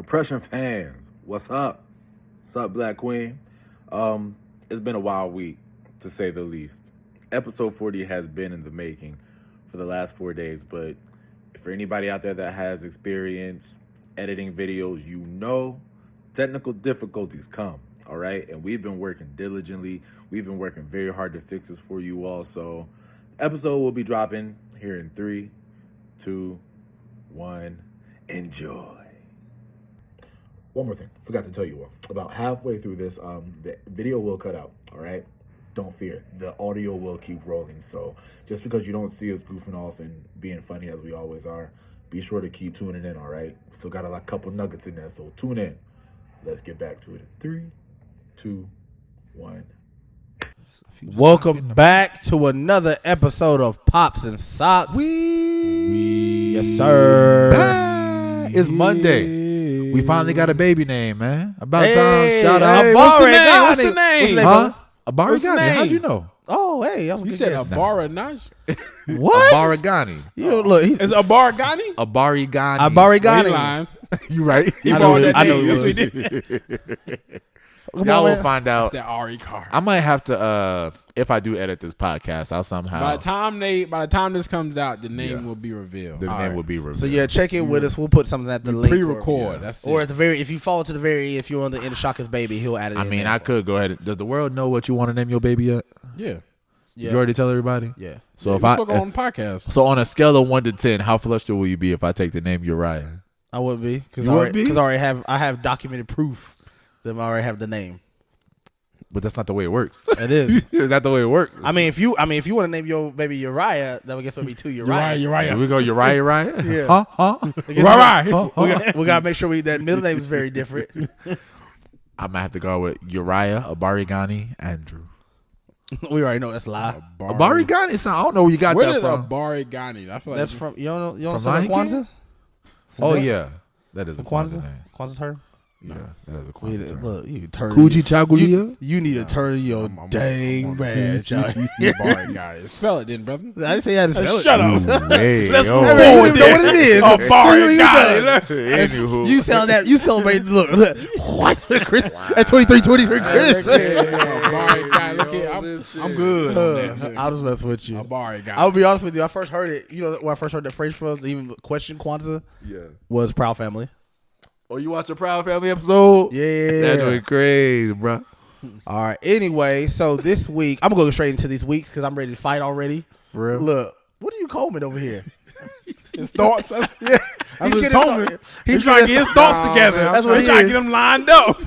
Compression fans, what's up? What's up, Black Queen? It's been a wild week, to say the least. Episode 40 has been in the making for the last 4 days, but for anybody out there that has experience editing videos, you know technical difficulties come, all right? And we've been working diligently. We've been working very hard to fix this for you all. So the episode will be dropping here in 3, 2, 1. Enjoy. One more thing, forgot to tell you all. About halfway through this, the video will cut out, all right? Don't fear, the audio will keep rolling. So just because you don't see us goofing off and being funny as we always are, be sure to keep tuning in, all right? Still got a couple nuggets in there, so tune in. Let's get back to it. 3, 2, 1. Welcome back to another episode of Pops and Socks. Yes, sir. It's Monday. We finally got a baby name, man. About time. Shout out. out. What's the name? Huh? Abarigani. How'd you know? Oh, hey. That was a You good said guess. Abarigani? What? Abarigani. Look, It's Abarigani? Abarigani. Abarigani. Lying. You right. He I borrowed know- that I know name. he Yes, we was. did. Y'all will find That's out. that Ari car. I might have to, if I do edit this podcast, I'll somehow. By the time this comes out, the name will be revealed. the name will be revealed. So yeah, check in with us. We'll put something at the link. Pre-record. That's Or it. at the very, if you follow to the very, if you're on the end of Shaka's baby, he'll add it. I in mean, there. I could go ahead. Does the world know what you want to name your baby yet? Yeah. Yeah. You already tell everybody? Yeah. So if we I spoke on the podcast. so on a scale of 1 to 10, how flustered will you be if I take the name Uriah? I would be because You would be? I have documented proof that I already have the name. But that's not the way it works. It is. Is that the way it works? I mean, if you want to name your baby Uriah, that would guess would be 2 Uriah. Here we go, Uriah. Yeah. Huh? We gotta make sure that middle name is very different. I might have to go with Uriah, Abarigani, Andrew. We already know that's a lie. Abarigani? I don't know where you got Where that did from. That's Abarigani? I feel like from you don't From say Lion Kwanzaa? Oh yeah, that is a Kwanzaa Kwanzaa. name. Kwanzaa's her. Yeah, that is a Kwanzaa term. Look, you turn. Kuji Chagulia. You need to turn your dang badge out. Abarigani. Spell it then, brother. I didn't say you had to spell it. Shut up. Hey, Let's yo. move on. You know what it is. Abarigani. Anywho, You sound that. You celebrate. Look. What? Chris at 23 Chris. Abarigani. Look here. I'm good on that. I'll just mess with you. Abarigani. I'll be honest with you. I first heard it. You know where I first heard that phrase from? Even question Kwanzaa was Proud Family. Oh, you watch a Proud Family episode? Yeah. That's doing crazy, bro. All right. Anyway, so this week I'm gonna go straight into these weeks because I'm ready to fight already. For real? Look, what are you combing over here? His thoughts. That's He's his getting homie. his- He's trying to get his thoughts together. That's what He's he trying to is. get them lined up.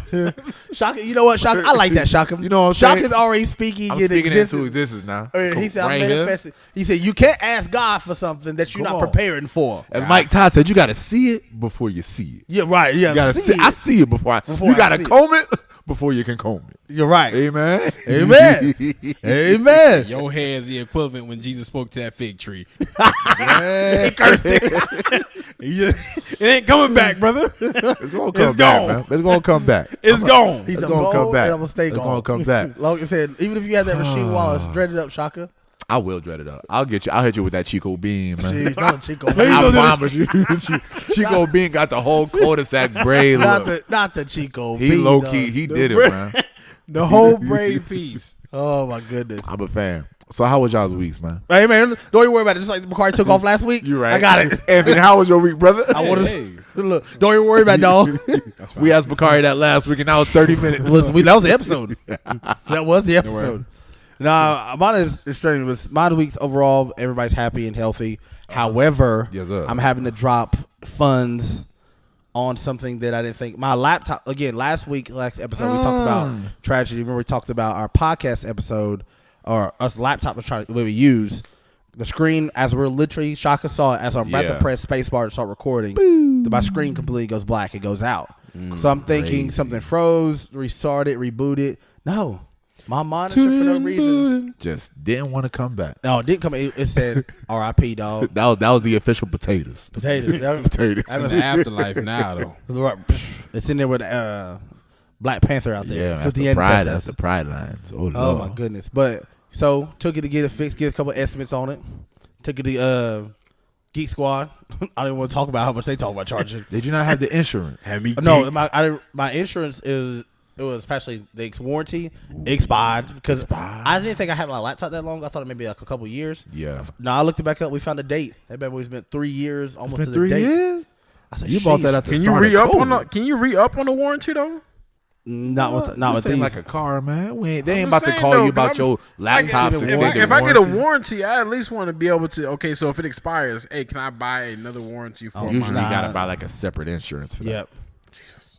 Shaka, you know what, Shaka? I like that, Shaka. You know what I'm saying? Shaka's already speaking I'm in speaking existence. into existence now. He said, Right I'm here. manifesting. He said, you can't ask God for something that you're Come not on. preparing for. As Mike Todd said, you got to see it before you see it. Yeah, right. Yeah, You gotta see. I see it before Before you I gotta see it. comb it before you can comb it. You're right. Amen. Amen. Amen. Your hair is the equivalent when Jesus spoke to that fig tree. Man. Cursed it. It ain't coming back, brother. It's gonna come It's back, gone. man. It's gonna come back. It's gone. He's It's gonna gonna come back. And I'm gonna stay It's gone. gonna come back. Like I said, even if you had that Rasheed Wallace dreaded up, Shaka. I will dread it up. I'll get you. I'll hit you with that Chico Bean, man. Jeez, not Chico. I promise you. Chico Bean got the whole cul-de-sac braid look. not the Chico. He Bean, low dog. key. He did it, man. The whole braid piece. Oh my goodness. I'm a fan. So how was y'all's weeks, man? Hey man, don't you worry about it. Just like Bakari took off last week. You right. I got it. Anthony, how was your week, brother? I want to Hey. look. Don't you worry about it, dog. We asked Bakari that last week, and now it's 30 minutes. Listen, that was the episode. That was the episode. Nah, mine is strange. But mine weeks overall, everybody's happy and healthy. However, Yes, sir. I'm having to drop funds on something that I didn't think. My laptop again. Last episode, we talked about tragedy. Remember, we talked about our podcast episode, or us laptop was trying we use. The screen, as we're literally, Shaka saw it as I'm about to press spacebar to start recording. My screen completely goes black. It goes out. So I'm thinking something froze, restarted, rebooted. No, my monitor for no reason. Just didn't want to come back. No, it didn't come. It said R.I.P. dog. That was the official potatoes. Potatoes. Potatoes. It's the afterlife now, though. It's in there with Black Panther out there. Yeah, It's that's with the pride. ancestors. That's the pride lines. Oh, Oh Lord. my goodness! But so took it to get it fixed, get a couple estimates on it. Took it to Geek Squad. I don't even want to talk about how much they talk about charging. Did you not have the insurance? No, my insurance it was especially the warranty expired because I didn't think I had my laptop that long. I thought it maybe like a couple years. Yeah. No, I looked it back up. We found a date. That bad boy's been 3 years, almost It's to been the 3 date. years? I said, You bought that at the Can you start of re-up COVID. Can you re-up on the warranty though? Not with This ain't these. like a car, man. They ain't I'm about to just call saying, you though, about your laptop's extended if I get a warranty. warranty, I at least want to be able to. Okay, so if it expires, hey, can I buy another warranty for Usually mine? you gotta buy like a separate insurance for that. Yep.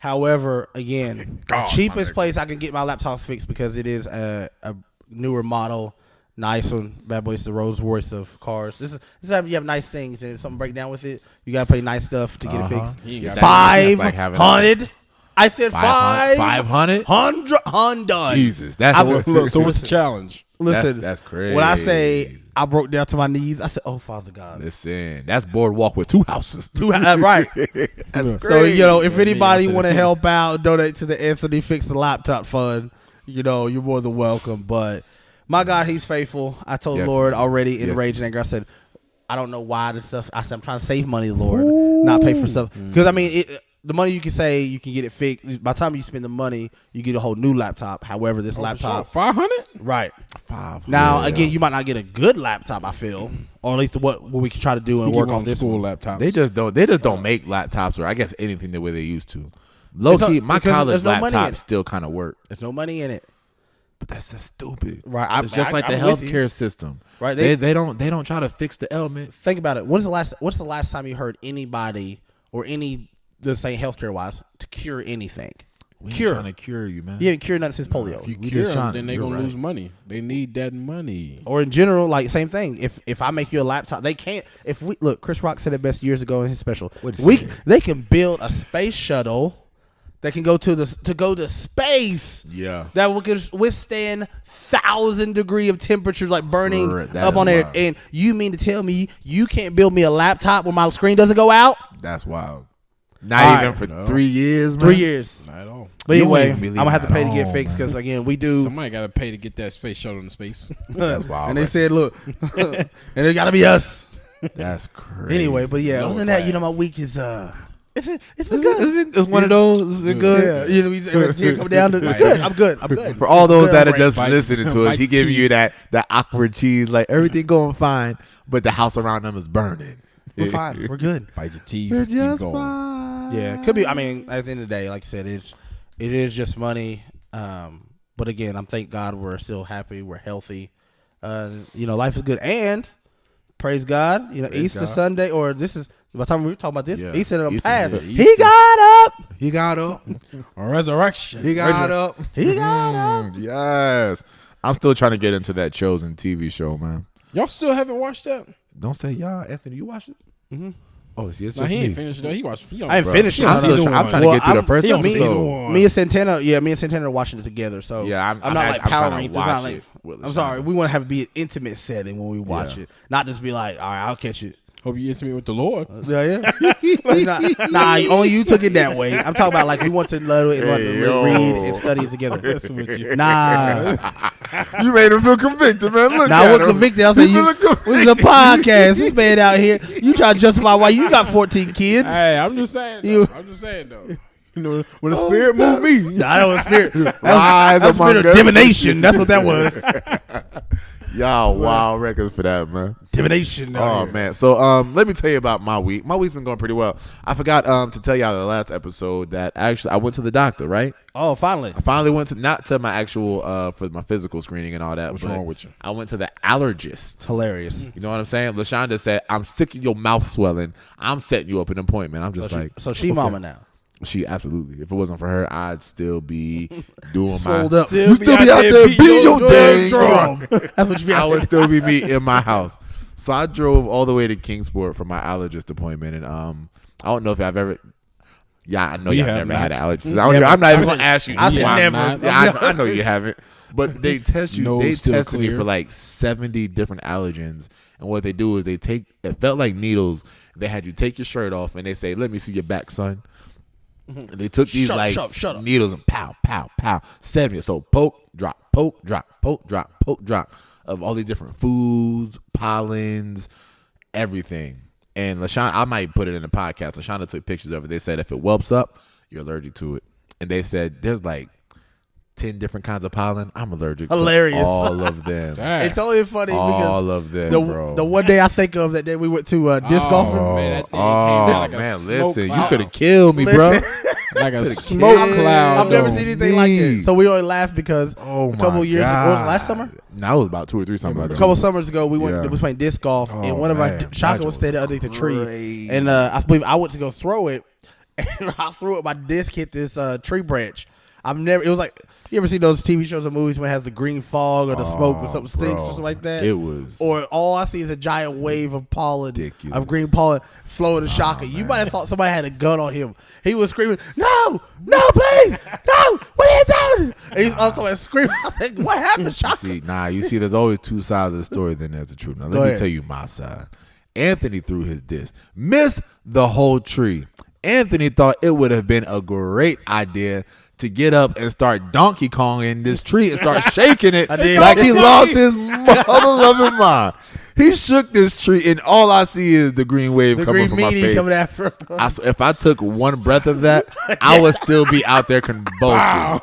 However, again, God, the cheapest place I can get my laptops fixed because it is a newer model, nice one. Bad boy, it's the Rolls Royce of cars. This is how you have nice things, and if something break down with it, you gotta pay nice stuff to get it fixed. You ain't got $500. I said 500? $500. Jesus, that's Look, so what's the challenge? Listen, that's crazy. When I say I broke down to my knees, I said, "Oh, Father God." Listen, that's Boardwalk with 2 houses. Right. That's So, if Yeah, anybody I want to said- help out, donate to the Anthony Fix the Laptop Fund, you're more than welcome. But my God, he's faithful. I told Yes, Lord he is. already in Yes, rage and anger. I said, I don't know why this stuff. I said, I'm trying to save money, Lord, not pay for stuff. Because, the money you can say you can get it fixed. By the time you spend the money, you get a whole new laptop. However, this laptop. 500. Right. 500. Now, again, you might not get a good laptop, I feel. Or at least what we can try to do and work on this school one. laptop. They just don't make laptops, or I guess anything the way they used to. Low key, my because college there's no money in laptops it. still kind of work, There's no money in it. but that's just stupid. Right. It's just like the I'm with you. healthcare system. Right. They don't try to fix the ailment. Think about it. What's the last time you heard anybody or any, let's say healthcare wise, to cure anything? We ain't trying to cure you, man. You ain't cured nothing since polio. If you We cure just them, trying- then they're you're gonna right. lose money. They need that money. Or in general, like same thing. If I make you a laptop, they can't. If we look, Chris Rock said it best years ago in his special. They can build a space shuttle that can go to space. Yeah. That will withstand 1,000-degree of temperature, like burning That up is on there. wild. And you mean to tell me you can't build me a laptop where my screen doesn't go out? That's wild. Not even for 3 years, man. 3 years. Not at all. But You anyway, wouldn't even I'm gonna have to believe pay to that get at fixed all, because again, we do. Somebody got to pay to get that space shuttle in space. That's wild. And they right? said, look, and it got to be us. That's crazy. Anyway, but yeah, Lower other than that, class. my week is it's been good. It's one of those. It's been good. Yeah, every tear come down. It's good. I'm good. I'm good. For all those Good, that are right. just Bite- listening to us, bite he giving teeth. you that awkward cheese, like everything going fine, but the house around them is burning. We're fine. We're good. Bite your teeth. We're keep just going. fine. Yeah, could be. I mean, at the end of the day, like I said, it is just money. But again, I'm thank God we're still happy. We're healthy. Life is good. And praise God. Easter God. Sunday, or this is by the time we were talking about this. Yeah. Easter on Easter, past. yeah, He Easter. got up. He got up. Resurrection. He got up. He got up. Yes. I'm still trying to get into that Chosen TV show, man. Y'all still haven't watched that? Don't say y'all, Anthony. You watched it? Mm-hmm. Oh, it's just No, he me. ain't finished though. He watched. I ain't finished it. I'm, I'm still season trying, I'm one. trying to Well, get through the I'm- first he on episode. season one. Me and Santana are watching it together. So Yeah, I'm not actually- like I'm power trying to ranked. It's watch not like it with I'm LaShonda. sorry. We want to have it be an intimate setting when we watch Yeah. it, not just be like, all right, I'll catch it. Hope you intimate with the Lord. Yeah. Nah, only you took it that way. I'm talking about like we want to love it and want Hey, to yo. read and study it together. Messing with you. Nah, You made him feel convicted, man. Look nah, at we're him. convicted. I was He like, feeling this is a podcast. This man out here, you try to justify why you got 14 kids. Hey, I'm just saying. You- I'm just saying though. When the spirit moved me. Nah, that was spirit. Lies That's spirit among of us. divination. That's what that was. Y'all wild records for that, man. Divination. Oh man. So let me tell you about my week. My week's been going pretty well. I forgot to tell y'all in the last episode that actually I went to the doctor, right? Oh, finally. I finally went to not to my actual for my physical screening and all that. What's but wrong with you? I went to the allergist. Hilarious. You know what I'm saying? LaShonda said, I'm sick of your mouth swelling. I'm setting you up an appointment. I'm just like, So she mama now. she absolutely. If it wasn't for her, I'd still be doing my. Swelled up. You still be out there beating your dang drum. That's what you be I out would there. still be me in my house. So I drove all the way to Kingsport for my allergist appointment, and I don't know if I've ever. Yeah, I know We y'all have never not. had an allergist. I'm not even gonna ask you. I said why. never. Yeah, I know you haven't. But they test you. Nose They still tested me clear. for like 70 different allergens, and what they do is they take. It felt like needles. They had you take your shirt off, and they say, "Let me see your back, son." And they took these Shut up. needles and pow, pow, pow, 70. So poke, drop, poke, drop, poke, drop, poke, drop of all these different foods, pollens, everything. And LaShawn, I might put it in the podcast. LaShawn took pictures of it. They said if it whelps up, you're allergic to it. And they said there's like 10 different kinds of pollen. I'm allergic to all of them. Dang. It's only funny All because of them, bro. the one day I think of that day we went to disc golfing. Man, that thing came out like a man, smoke listen, cloud. you could have killed me, bro. Like a smoke cloud. I've never though. seen anything like it. So we only laugh because Oh a couple my years ago, God. was it last summer? No, it was about 2 or 3 something like A that. couple summers ago, we Yeah. was playing disc golf, Oh, and one of man, our Shaka that was standing was underneath the tree, crazy. and I believe I went to go throw it, and I threw it. My disc hit this tree branch. It was like, you ever see those TV shows or movies when it has the green fog or the smoke or something stinks or something like that? It was. Or all I see is a giant wave of pollen, Ridiculous. of green pollen flowing to Shaka. You might have thought somebody had a gun on him. He was screaming, "No, no, please, no! What are you doing?" And he's also screaming. I think, "What happened, Shaka?" You see, there's always 2 sides of the story. Then there's the truth. Now Go let me ahead. tell you my side. Anthony threw his disc, missed the whole tree. Anthony thought it would have been a great idea to get up and start Donkey Konging this tree and start shaking it did. like he lost his mother-loving mind. He shook this tree, and all I see is the green wave The coming green from my meanie face. coming after him. If I took one breath of that, I would still be out there convulsing.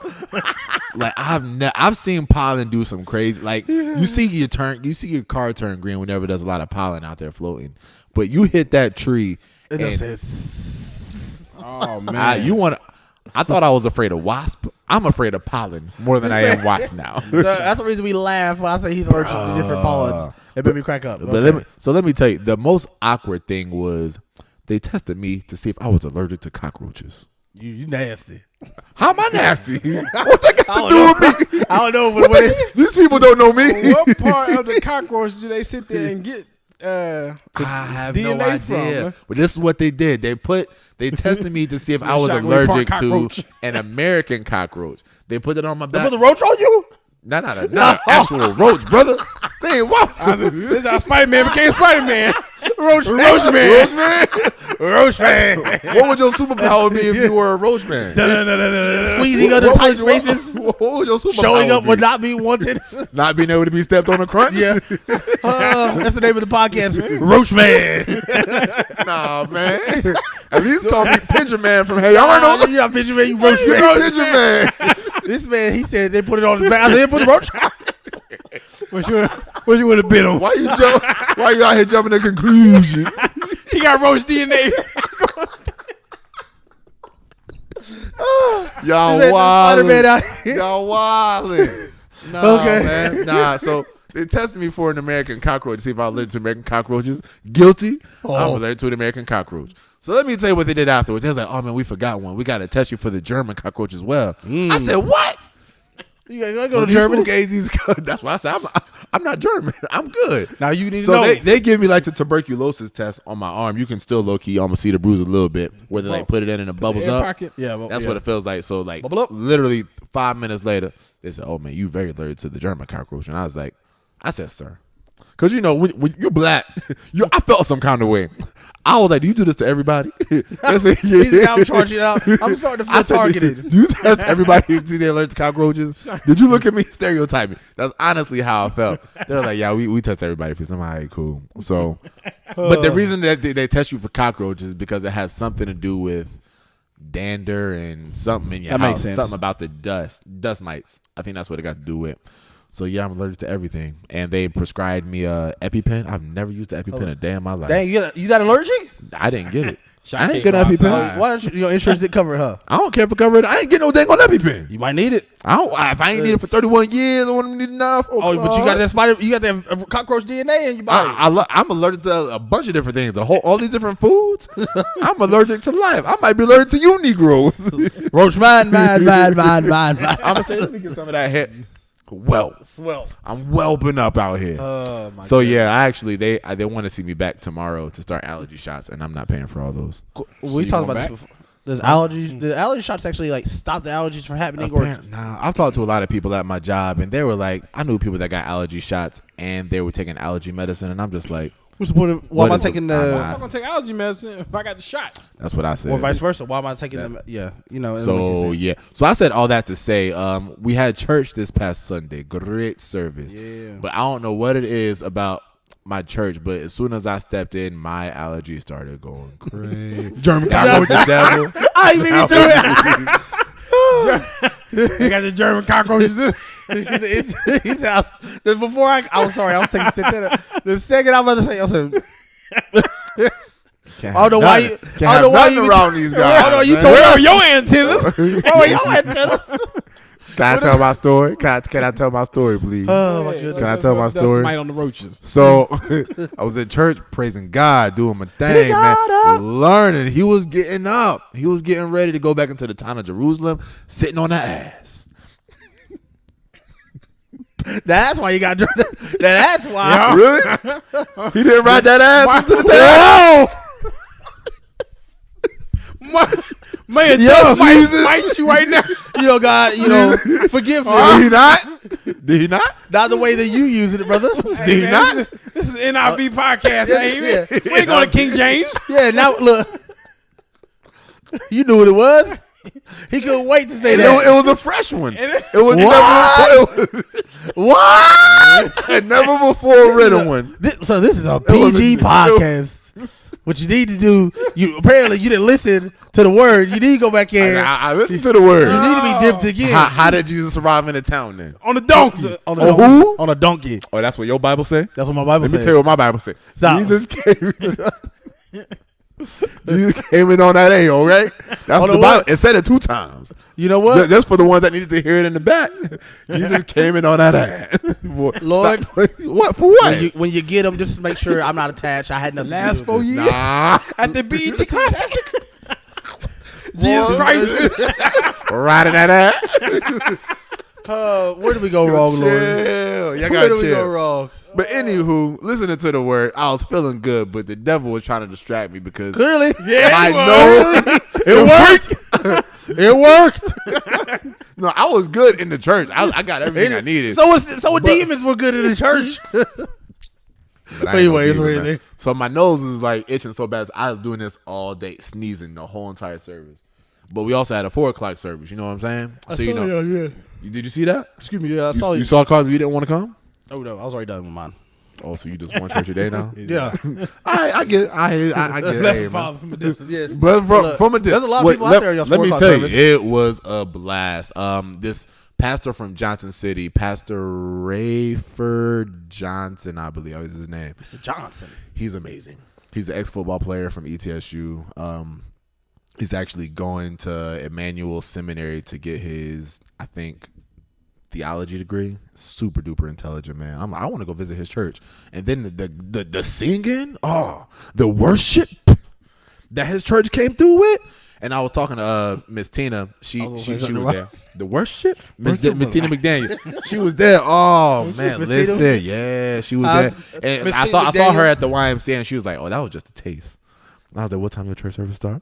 Like I've seen pollen do some crazy. Like you see your car turn green whenever there's a lot of pollen out there floating. But you hit that tree, It and just says, Oh man. I thought I was afraid of wasp. I'm afraid of pollen more than I am wasp now. that's the reason we laugh when I say he's allergic to different pollens. It made me crack up. But let me tell you, the most awkward thing was they tested me to see if I was allergic to cockroaches. You nasty. How am I nasty? What that got to do with me? I don't know, but when These people don't know me. What part of the cockroach do they sit there and get? I have DNA no from, idea. huh? But this is what they did. They tested me to see if I was Shockwave allergic Park to cockroach. an American cockroach. They put it on my they back. put the roach on you? Not an actual roach, brother. They ain't walk. This is how Spider-Man became Spider-Man. Roach Roach man. Roach man. What would your superpower be if you were a roach man? Squeezing under tight spaces. What would your superpower Showing up be? would not be wanted. Not being able to be stepped on a crunch? Yeah. That's the name of the podcast. Roach man. Nah, man. At least call me Pigeon Man from Hey Arnold. You're not picture man, you roach You man. Pigeon Man. This man, he said they put it on his back. I said, put the roach on. What you would have been on? Why you out here jumping to conclusions? He got roach DNA. Y'all Spider-Man wildin'. out here. Y'all wildin'. Nah, Okay. man. Nah, so they tested me for an American cockroach to see if I was allergic to American cockroaches. Guilty. I'm allergic to an American cockroach. So let me tell you what they did afterwards. They was like, oh, man, we forgot one. We got to test you for the German cockroach as well. I said, what? You gotta So go to these Germany. Fugazis, that's why I said I'm not German. I'm good. Now you need to So know. they give me like the tuberculosis test on my arm. You can still low key almost see the bruise a little bit where they like put it in and it bubbles Air up. pocket. Yeah, well, That's yeah. what it feels like. So like Bubble up. literally 5 minutes later, they said, "Oh man, you very allergic to the German cockroach." And I was like, I said, "Sir," because you know when you're black, I felt some kind of way. I was like, "Do you do this to everybody?" They said, He's now charging out. I'm starting to feel I said, targeted. Do you test everybody to see they're allergic to cockroaches? Did you look at me stereotype me? That's honestly how I felt. They were like, yeah, we test everybody for something. All right, cool. So, but the reason that they test you for cockroaches is because it has something to do with dander and something in your That house. makes sense. Something about the dust mites. I think that's what it got to do with. So yeah, I'm allergic to everything, and they prescribed me a EpiPen. I've never used the EpiPen a day in my life. Dang, you got allergic? I didn't get it. Shaka I ain't can't get go an EpiPen. outside. Why don't you? Your insurance did cover her. I don't care for coverage. I ain't getting no dang on EpiPen. You might need it. If I ain't need it for 31 years, I wouldn't need enough. Oh, but you got that spider. You got that cockroach DNA in your body. I'm allergic to a bunch of different things. All these different foods. I'm allergic to life. I might be allergic to you Negroes. Roach man. I'm gonna say, let me get some of that head. Swell. I'm whelping up out here. Oh my. So yeah, I actually they want to see me back tomorrow to start allergy shots, and I'm not paying for all those. We you talked going about back? this before. Does allergies? The allergy shots actually like stop the allergies from happening? Or Nah, I've talked to a lot of people at my job, and they were like, I knew people that got allergy shots, and they were taking allergy medicine, and I'm just like, what's the point of, why What am I is it? taking I'm I'm the? not gonna take allergy medicine if I got the shots. that's what I said. Or vice versa? Why am I taking them? Yeah, you know. it So makes sense. yeah, so I said all that to say, we had church this past Sunday, great service. Yeah. But I don't know what it is about my church, but as soon as I stepped in, my allergies started going crazy. German With the devil. I even do it. They got the German cockroaches in. He said, before I was sorry, I was taking a sip there. The second I was about to say, I said, Can't I don't know why you. I don't know why you around these guys. I don't know you man. told Where are your antennas? Oh, y'all had tennis. Can I tell my story? Can I tell my story, please? Oh my goodness. Can I tell my story? Smite on the roaches. So I was at church praising God, doing my thing, man, learning. He was getting up. He was getting ready to go back into the town of Jerusalem, sitting on that ass. That's why you got drunk. That's why. Yeah. Really? He didn't ride that ass into the town. Man, Yo, Death might Jesus. smite you right now. You know, God, forgive me. Did he not? Did he not? Not the way that you using it, brother. Did he Man, not? This is NIV podcast, ain't it? yeah. We ain't going to King James. Yeah, now look. You knew what it was. He couldn't wait to say It that. was a fresh one. It was What? a never before written one. So this is a PG podcast. What you need to do, apparently you didn't listen to the word. You need to go back here. I listened to the word. You need to be dipped again. How did Jesus arrive in the town then? On the donkey. On Oh, who? On a donkey. Oh, that's what your Bible say? That's what my Bible Let says. me tell you what my Bible says. Stop. Jesus came in on that A, all right? That's On the the Bible. what? It said it 2 times. You know what? Just for the ones that needed to hear it in the back. Jesus came in on that ass. Lord. What? For what? When you get them, just make sure I'm not attached. I had nothing Last to do 4 with it. years. Nah. At the BET Classic. Jesus Christ. Riding that ass. Where did we go wrong, Lord? Chill. Y'all Where gotta did we go chill. wrong? But anywho, listening to the word, I was feeling good, but the devil was trying to distract me because Clearly. I it know It worked. It worked. no, I was good in the church. I got everything I needed. So demons were good in the church. But I ain't Anyway, no it's demon, right man. there. So my nose was like itching so bad. I was doing this all day, sneezing the whole entire service. But we also had a 4:00 service. You know what I'm saying? So you know, Yeah. did you see that? Excuse me. Yeah, I saw You you. saw a card, but you didn't want to come. Oh no, I was already done with mine. Oh, so you just want church today now? Yeah. I get it. I get it. Bless Hey, the Father man. from a distance. Yes. But from a distance, There's a lot of people out there in your Let me 4 o'clock tell service. you, it was a blast. This pastor from Johnson City, Pastor Rayford Johnson, I believe is his name. Mr. Johnson. He's amazing. He's an ex-football player from ETSU. He's actually going to Emmanuel Seminary to get his, I think, theology degree. Super duper intelligent man. I want to go visit his church. And then the singing, the worship that his church came through with. And I was talking to Miss Tina. She was there. The worship, Miss Tina McDaniel. She was there. Oh man, Miss listen, Tina? yeah, she was there. And Miss I Tina saw her McDaniel? at the YMCA, and she was like, "Oh, that was just a taste." And I was like, "What time your church service start?"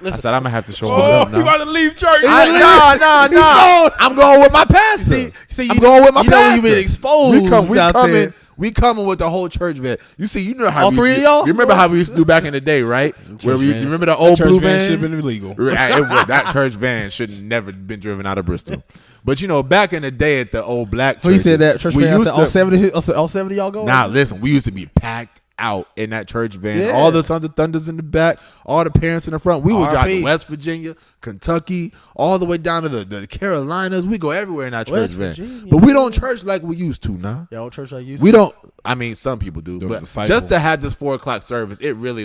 I said, "I'm gonna have to show Oh, up you about now." to leave church. No. I'm going with my pastor. See, I'm going with my you pastor. know when you've been exposed out there. We coming with the whole church van. You see, you know how All we three used of to- y'all? You remember how we used to do back in the day, right? Where you remember the old Church blue van van? should have been illegal. That church van should never been driven out of Bristol. But you know, back in the day at the old black church, Who you said that church we fan? I used said to- all 70 y'all go? Nah, listen, we used to be packed out in that church van. Yeah. All the Sons of Thunders in the back, all the parents in the front. We would drive to RP. West Virginia, Kentucky, all the way down to the Carolinas. We go everywhere in that church West van. Virginia. But we don't church like we used to now. Y'all church I used We don't. I mean, some people do, The but disciple. just to have this 4:00 service, it really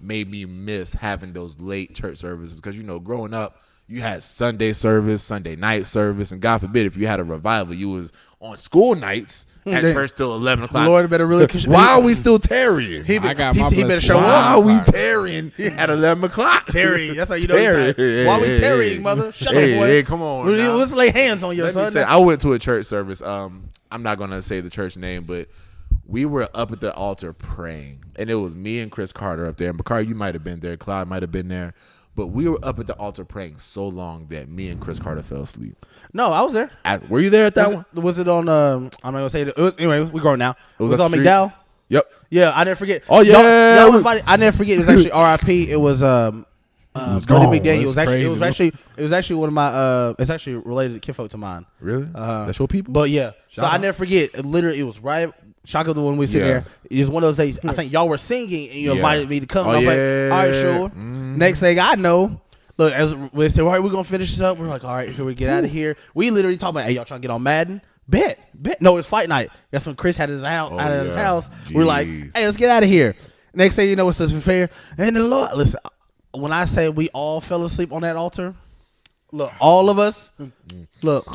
made me miss having those late church services because growing up, you had Sunday service, Sunday night service, and God forbid if you had a revival, you was on school nights at Damn. church till 11 o'clock. Lord better really. Why are we still tarrying? He I got my better blessing. show Why up. are we tarrying at 11 o'clock? Tarrying. That's how you know. Tarrying. Why we tarrying, mother? Shut Hey, up, boy. hey, come on now. Let's lay hands on your Let me son. tell you, I went to a church service. I'm not gonna say the church name, but we were up at the altar praying, and it was me and Chris Carter up there. And Bakari, you might have been there. Clyde might have been there, but we were up at the altar praying so long that me and Chris Carter fell asleep. No, I was there. Were you there at that one? Was it on? I'm not gonna say it. Anyway, we going now. It was up on the street? McDowell. Yep. Yeah, I never forget. Oh, yeah. y'all invited, I never forget. It was actually R.I.P. It was Brother gone. McDaniel. That's It was actually one of my. It's actually related to kinfolk to mine. Really? That's your people. But yeah, so Shout I out. never forget. Literally, it was right Shaka, the one we sit there, is one of those days. I think y'all were singing and you invited me to come. I was like, all right, sure. Next thing I know, look, as we said, all right, we're gonna finish this up. We're like, all right, here we get out of here. We literally talk about, hey, y'all trying to get on Madden? Bet. No, it's fight night. That's when Chris had his out of his house. Jeez. We're like, hey, let's get out of here. Next thing you know, it's such fair. And the Lord, listen, when I say we all fell asleep on that altar, look, all of us, look,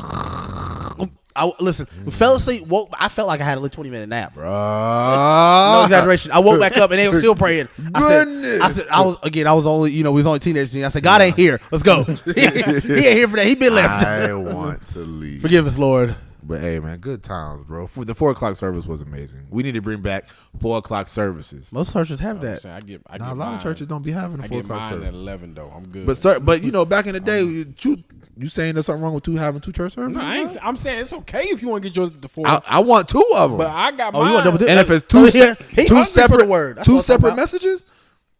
we fell asleep. Woke. I felt like I had a 20-minute nap, bro. No exaggeration. I woke back up and they were still praying. I said, I was only, we was only teenagers. I said, God ain't here. Let's go. he ain't here for that. He been left. I want to leave. Forgive us, Lord. But hey, man, good times, bro. The 4 o'clock service was amazing. We need to bring back 4 o'clock services. Most churches have that. I get A lot of churches don't be having a 4 o'clock service. At 11 though. I'm good. But back in the day, you saying there's something wrong with having 2 church services? No, I'm saying it's okay if you want to get yours at the 4. I want 2 of them. But I got You mine. want double dip? And if it's two separate messages,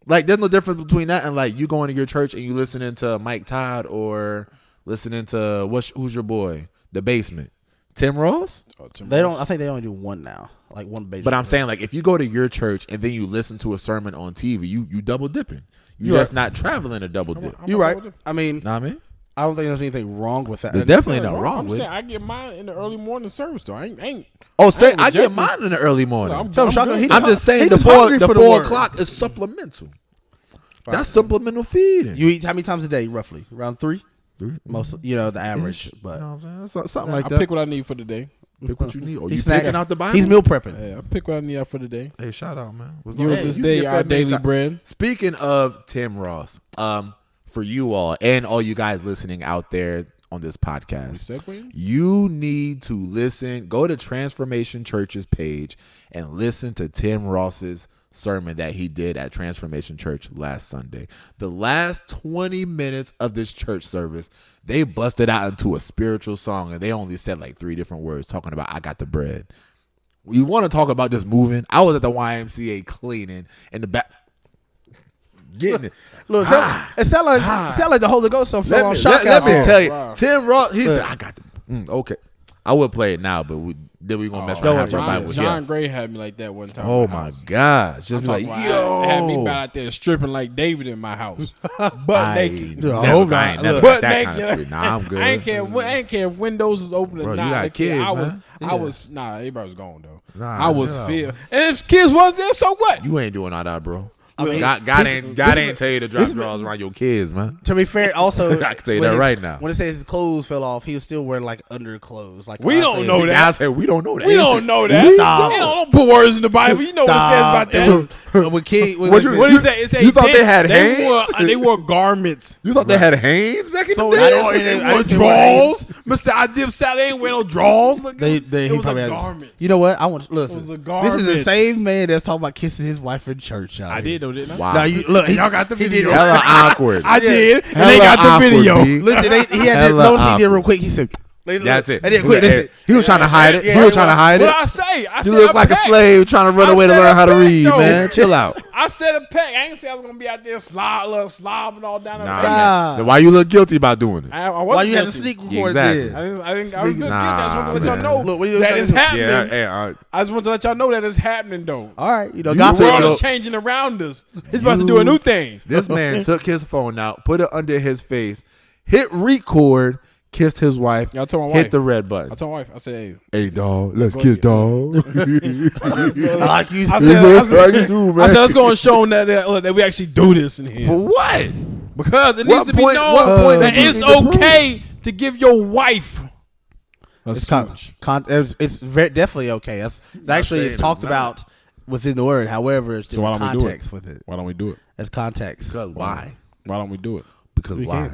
like there's no difference between that and like you going to your church and you listening to Mike Todd or listening to who's your boy, The Basement, Tim Ross. They don't. I think they only do one now, like one basic. But I'm saying like if you go to your church and then you listen to a sermon on TV, you double dipping. You're just not traveling a double dip. You're right. I mean, Know what I mean? I don't think there's anything wrong with that. There's definitely nothing wrong with it. I get mine in the early morning service though. I ain't. I get mine in the early morning. I'm just saying the 4 o'clock is supplemental. That's supplemental feeding. You eat how many times a day, roughly? Around 3? Most, the average. But you know what I'm saying? Something like I that. pick what I need for the day. Pick what you need. Or you he's picking out the Bible? He's meal prepping. Yeah, I pick what I need out for the day. Hey, shout out, man. Yours this day, our daily bread. Speaking of Tim Ross, for you all and all you guys listening out there on this podcast, you need to listen. Go to Transformation Church's page and listen to Tim Ross's sermon that he did at Transformation Church last Sunday. The last 20 minutes of this church service, they busted out into a spiritual song and they only said like 3 different words talking about I got the bread. You want to talk about just moving? I was at the YMCA cleaning in the back. Getting it. Look, it sound like the Holy Ghost fell on Shaka. Let me tell you, Tim Ross, he said, I got the okay. I would play it now, but then we gonna mess around. John Gray had me like that one time. Oh my God! Just like had me out there stripping like David in my house, butt naked. Butt naked. Nah, I'm good. I ain't care if windows is open or not. You got kids, I was everybody was gone though. Nah, I was fear, and if kids was there, so what? You ain't doing all that, bro. I mean, God ain't tell you to drop draws around your kids, man. To be fair, also I can tell you that right now. When it says his clothes fell off, he was still wearing like underclothes. Like we don't know that. I said we don't know that. We don't know that. Don't put words in the Bible. You know what it says about that. What did he say? It said you thought they had hands? They wore garments. You thought they had hands back in the day? They wore drawers. Mr. I dip Sal, they ain't wear no drawers. It was a garment. You know what? I want to listen. It was a garment. This is the same man that's talking about kissing his wife in church. I did though, didn't I? Wow. Now look, y'all got the video. Hella awkward. I did. And they got the video. Listen, he had to notice he did real quick. He said, that's it. He was trying to hide it. He was trying to hide it. What I say? You look like a slave trying to run away to learn how to read, man. Chill out. I said a peck. I ain't say I was gonna be out there slobbing all down. Then why you look guilty about doing it? Why you had to sneak record exactly. it? I was just guilty. I just want to let y'all know that is happening. I just want to let y'all know that it's happening though. All right, the world is changing around us. He's about to do a new thing. This man took his phone out, put it under his face, hit record, kissed his wife, hit the red button. I told my wife, I said, hey dog, let's kiss dog. I like you. I said, let's go and show them that we actually do this in here. For what? Because it needs to be known that it's okay to give your wife a smooch. It's definitely okay. It's talked about within the word. However, it's different context with it. Why don't we do it? As context. Because why? Why don't we do it? Because why?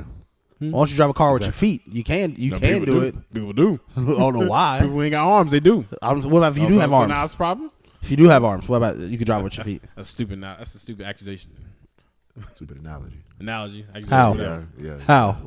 Why don't you drive a car with your feet? You can do it. People do. I don't know why. People ain't got arms. They do. What about if you do have arms? Now it's a problem. If you do have arms, what about you can drive with your feet? That's stupid. Now that's a stupid accusation. Stupid analogy. How? Yeah. How?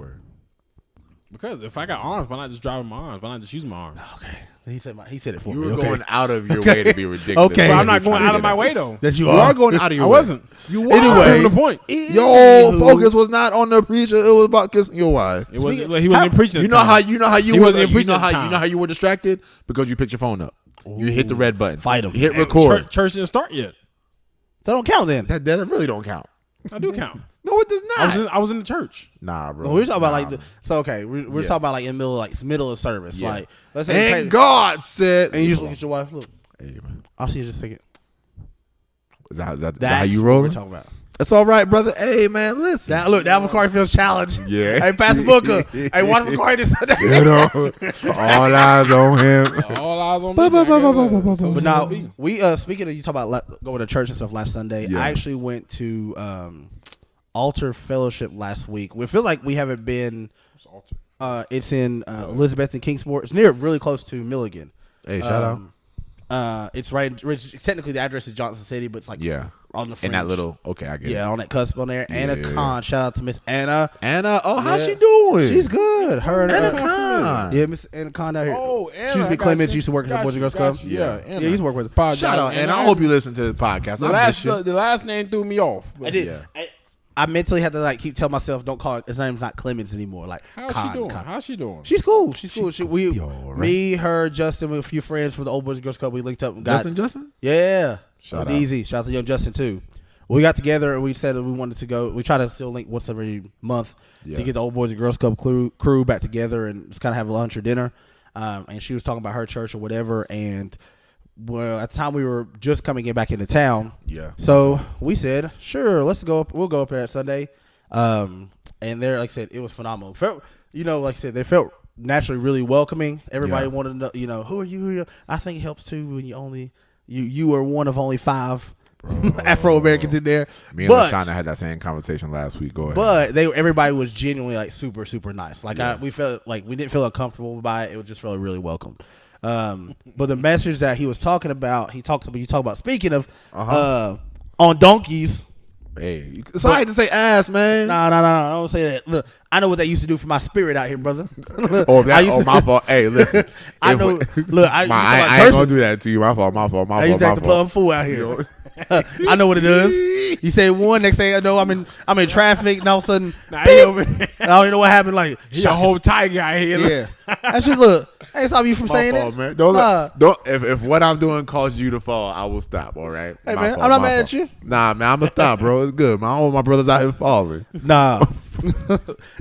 Because if I got arms, why not just drive with my arms? Why not just use my arms? Okay. He said it for me. You were going out of your way to be ridiculous. Okay. But I'm not going out of my way though. That you are going out of your way. I wasn't. You were. Anyway, the point. Your whole focus was not on the preacher. It was about kissing your wife. He wasn't preaching. You know how you were distracted because you picked your phone up. You hit the red button. Fight 'em. You hit record. Church didn't start yet. That don't count then. That really don't count. I do count. No, it does not. I was in the church. Nah, bro. No, we're talking about like we're talking about like in middle of service. Yeah. Like let's say And God said. and you just look at your wife. Look, Hey, man. I'll see you just a second. Is that how That's you what rolling? we're talking about. That's all right, brother. Hey, man, listen. Now look, now Bakari feels challenged. Yeah. Hey, Pastor Booker. Hey, watch Bakari this Sunday. You know, all eyes on him. All eyes on me. But now we speaking of you talk about going to church and stuff last Sunday. Yeah. I actually went to Altar Fellowship last week. We feel like we haven't been. It's in Elizabeth and Kingsport. It's really close to Milligan. Hey, shout out. It's right. Technically, the address is Johnson City, but it's like on the fringe. In that little, okay, I get it. Yeah, on that cusp on there. Yeah. Anna Khan. Shout out to Miss Anna. Anna, how's Yeah. she doing? She's good. Her and Anna Khan. Yeah, Miss Anna Khan out here. Oh, Anna, she used to be Clements. She used to work at the Boys and Girls Club. Yeah, Yeah, he used to work with her. Shout out, Anna. I hope you listen to the podcast. The last name threw me off. I did. I mentally had to like keep telling myself, don't call it. His name's not Clements anymore. Like, How's she doing? How's she doing? She's cool. She's cool. right. Me, her, Justin, with a few friends from the Old Boys and Girls Club, we linked up and got Justin? Yeah. Shout out. Easy. Shout out to young Justin too. We got together and we said that we wanted to go. We try to still link once every month to get the Old Boys and Girls Club crew back together and just kind of have lunch or dinner. And she was talking about her church or whatever. And well, at the time we were just coming back into town. Yeah. So we said, sure, let's go up. We'll go up there at Sunday. And there, like I said, it was phenomenal. Like I said, they felt naturally really welcoming. Everybody wanted to know, who are you? I think it helps too when you are one of only 5 Afro Americans in there. Me and LaShawna had that same conversation last week. Go ahead. But everybody was genuinely like super, super nice. Like we felt like we didn't feel uncomfortable by it. It was just felt really welcomed. But the message that he was talking about, you talk about speaking of on donkeys. Hey, it's all right to say ass, man. No, I don't say that. Look, I know what they used to do for my spirit out here, brother. My fault. Hey, listen. I know. Look, I ain't gonna do that to you. My fault. I used to act the plum fool out here. I know what it does. You say one, next thing I know, I'm in traffic, and all of a sudden, I don't even know what happened. Like, a whole tiger out here. Yeah, that's just look. Hey, stop you from saying fault, it, man. Don't. If what I'm doing causes you to fall, I will stop. All right. Hey, man, I'm not mad at you. Nah, man, I'm gonna stop, bro. It's good, man. I don't want my brothers out here falling. Nah.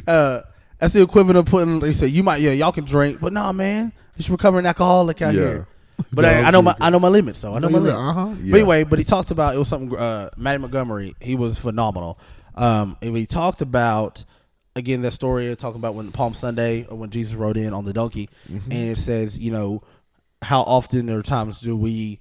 That's the equivalent of putting. They say you might, y'all can drink, but nah, man, it's recovering alcoholic out here. But I know my limits, though. I know my limits. But anyway, he talked about, it was something. Matty Montgomery, he was phenomenal. And he talked about, again, that story talking about when Palm Sunday or when Jesus rode in on the donkey, and it says, how often there are times do we.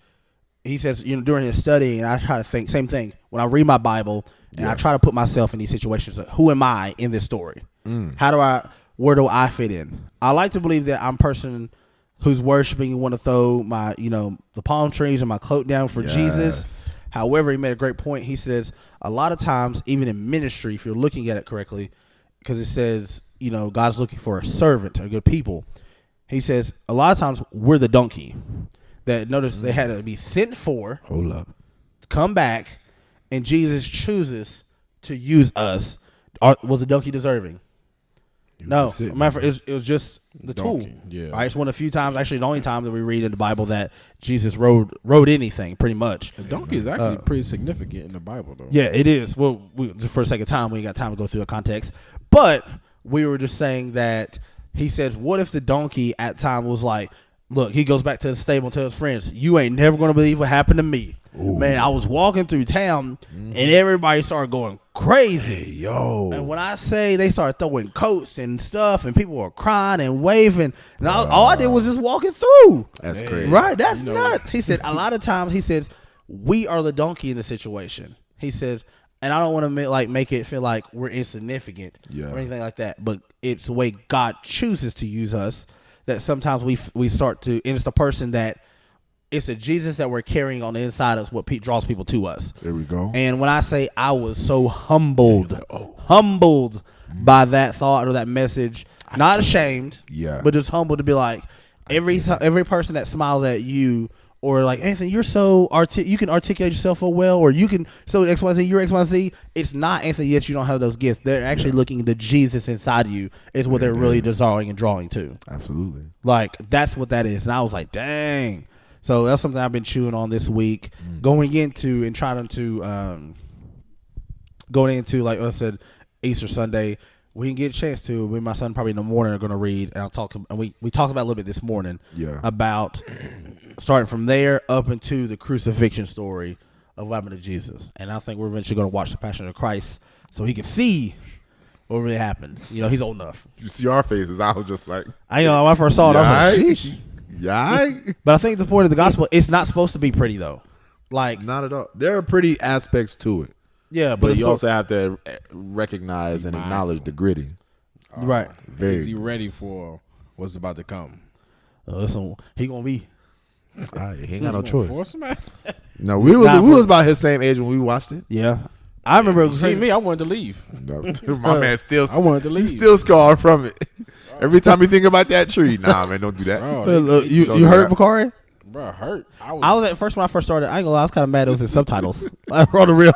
He says, during his study, and I try to think same thing when I read my Bible, and I try to put myself in these situations. Like, who am I in this story? Where do I fit in? I like to believe that I'm a person who's worshiping and want to throw my, the palm trees and my cloak down for Jesus. However, he made a great point. He says a lot of times, even in ministry, if you're looking at it correctly, because it says, God's looking for a servant, a good people. He says a lot of times we're the donkey that notice they had to be sent for. Hold up. To come back, and Jesus chooses to use us. Was the donkey deserving? No, it was just the tool. Yeah, right. It's one of the few times, actually, the only time that we read in the Bible that Jesus rode anything, pretty much. The donkey is actually pretty significant in the Bible, though. Yeah, it is. Well, for the sake of time, we ain't got time to go through the context, but we were just saying that he says, "What if the donkey at time was like, look?" He goes back to the stable and tells his friends, "You ain't never gonna believe what happened to me." Ooh. Man, I was walking through town and everybody started going crazy. Hey, yo. And when I say they started throwing coats and stuff and people were crying and waving, and all I did was just walking through. That's crazy. Right? That's nuts. He said a lot of times, he says, we are the donkey in the situation. He says, and I don't want to make it feel like we're insignificant or anything like that, but it's the way God chooses to use us that sometimes we start to, and it's the person that, it's the Jesus that we're carrying on the inside of us, what draws people to us. There we go. And when I say I was so humbled by that thought or that message, not ashamed, but just humbled to be like, every person that smiles at you, or like, Anthony, you're so you can articulate yourself so well, or you can XYZ, you're XYZ. It's not Anthony, yet you don't have those gifts. They're actually looking at the Jesus inside of you is what they're really desiring and drawing to. Absolutely. Like, that's what that is. And I was like, dang. So that's something I've been chewing on this week, going into like I said, Easter Sunday. We can get a chance to. Me and my son probably in the morning are going to read, and I'll talk. And we talked about a little bit this morning. About starting from there up into the crucifixion story of what happened to Jesus, and I think we're eventually going to watch the Passion of Christ so he can see what really happened. He's old enough. You see our faces. I was just like, when I first saw it, I was like, sheesh. Yeah. But I think the point of the gospel, it's not supposed to be pretty though. Like, not at all. There are pretty aspects to it. Yeah, but you also have to recognize and acknowledge the gritty. Right. Is he ready for what's about to come? Listen, he gonna be. He ain't got no choice. Force him out? No, we was about his same age when we watched it. Yeah, I remember. It was me. I wanted to leave. No, my man still. I wanted to leave. He's still scarred from it. Every time you think about that tree, nah, man, don't do that. Bro, you heard Bakari? Bro, hurt. I was at first when I first started. I ain't gonna lie, I was kind of mad it was in subtitles. I wrote the real.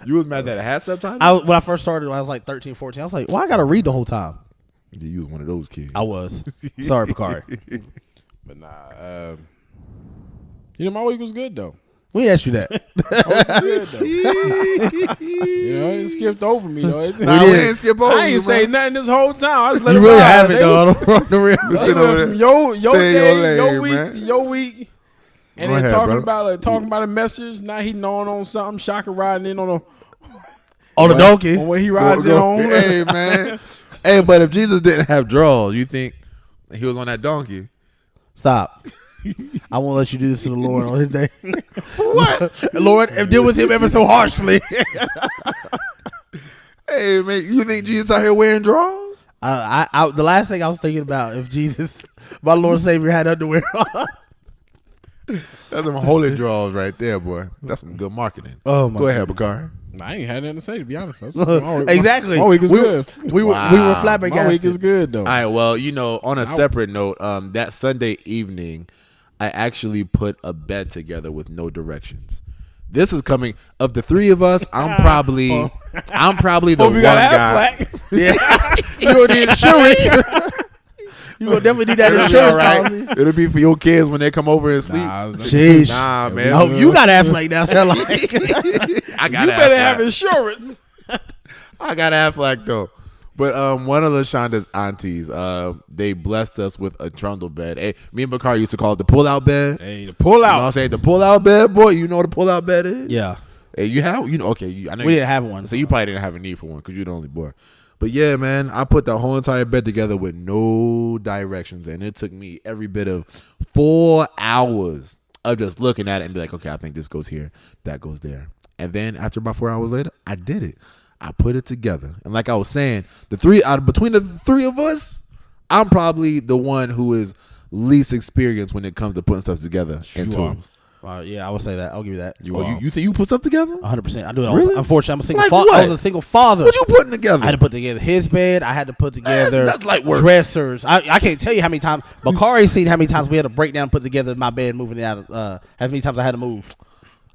You was mad that it had subtitles? When I first started, when I was like 13, 14, I was like, why I gotta read the whole time? Yeah, you was one of those kids. I was. Sorry, Bakari. But nah, my week was good though. We asked you that. It skipped over me though. We didn't skip over. I ain't say nothing this whole time. I was letting you really have it though. The real. From your day, your week man. to your week, and then talking about a message. Now he knowing on something. Shaka riding in on the donkey. On what he rides in on. Hey man. Hey, but if Jesus didn't have draws, you think he was on that donkey? Stop. I won't let you do this to the Lord on his day. What? Lord, deal with him ever so harshly. Hey, man, you think Jesus out here wearing drawers? The last thing I was thinking about, if Jesus, my Lord and Savior, had underwear on. That's some holy drawers right there, boy. That's some good marketing. Oh my! Go ahead, Bakari. I ain't had nothing to say, to be honest. Exactly. My week is good. We were flabbergasted. My week is good, though. All right, well, on a separate note, that Sunday evening, I actually put a bed together with no directions. This is coming of the three of us. I'm probably the one guy. Yeah, you need insurance. You gonna definitely need that insurance policy. It'll be for your kids when they come over and sleep. Sheesh. Nah, man. Oh, you got Affleck now. Sound like I got. You better have insurance. I got Affleck though. But one of LaShonda's aunties, they blessed us with a trundle bed. Hey, me and Bakari used to call it the pull-out bed. Hey, the pull-out. You know what I'm saying? The pull-out bed, boy. You know what the pull-out bed is? Yeah. Hey, you have? Okay. I know we didn't have one. So you probably didn't have a need for one because you're the only boy. But yeah, man, I put the whole entire bed together with no directions. And it took me every bit of 4 hours of just looking at it and be like, okay, I think this goes here. That goes there. And then after about 4 hours later, I did it. I put it together. And like I was saying, between the three of us, I'm probably the one who is least experienced when it comes to putting stuff together in tools. Yeah, I would say that. I'll give you that. You think you put stuff together? 100%. I do it all Really? the time. Unfortunately, I'm a single Like father. what? I was a single father. What you putting together? I had to put together his bed. I had to put together that's like work. dressers. I can't tell you how many times. Bakari's seen how many times we had to break down, put together my bed, moving it out. How many times I had to move.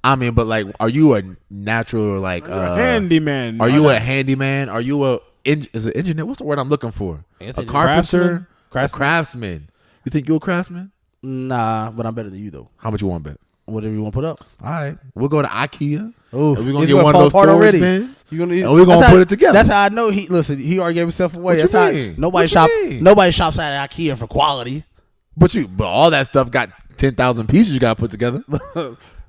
I mean, but like, are you a natural or like handyman? Are you a handyman? Are you is it engineer? What's the word I'm looking for? A carpenter, a craftsman. You think you're a craftsman? Nah, but I'm better than you though. How much you want to bet? Whatever you want to put up. All right, we'll go to IKEA. Oh, we're gonna get one of those storage bins. And we're gonna put it together. That's how I know he already gave himself away. What That's you mean? how nobody shops at IKEA for quality. But all that stuff got 10,000 pieces you got to put together.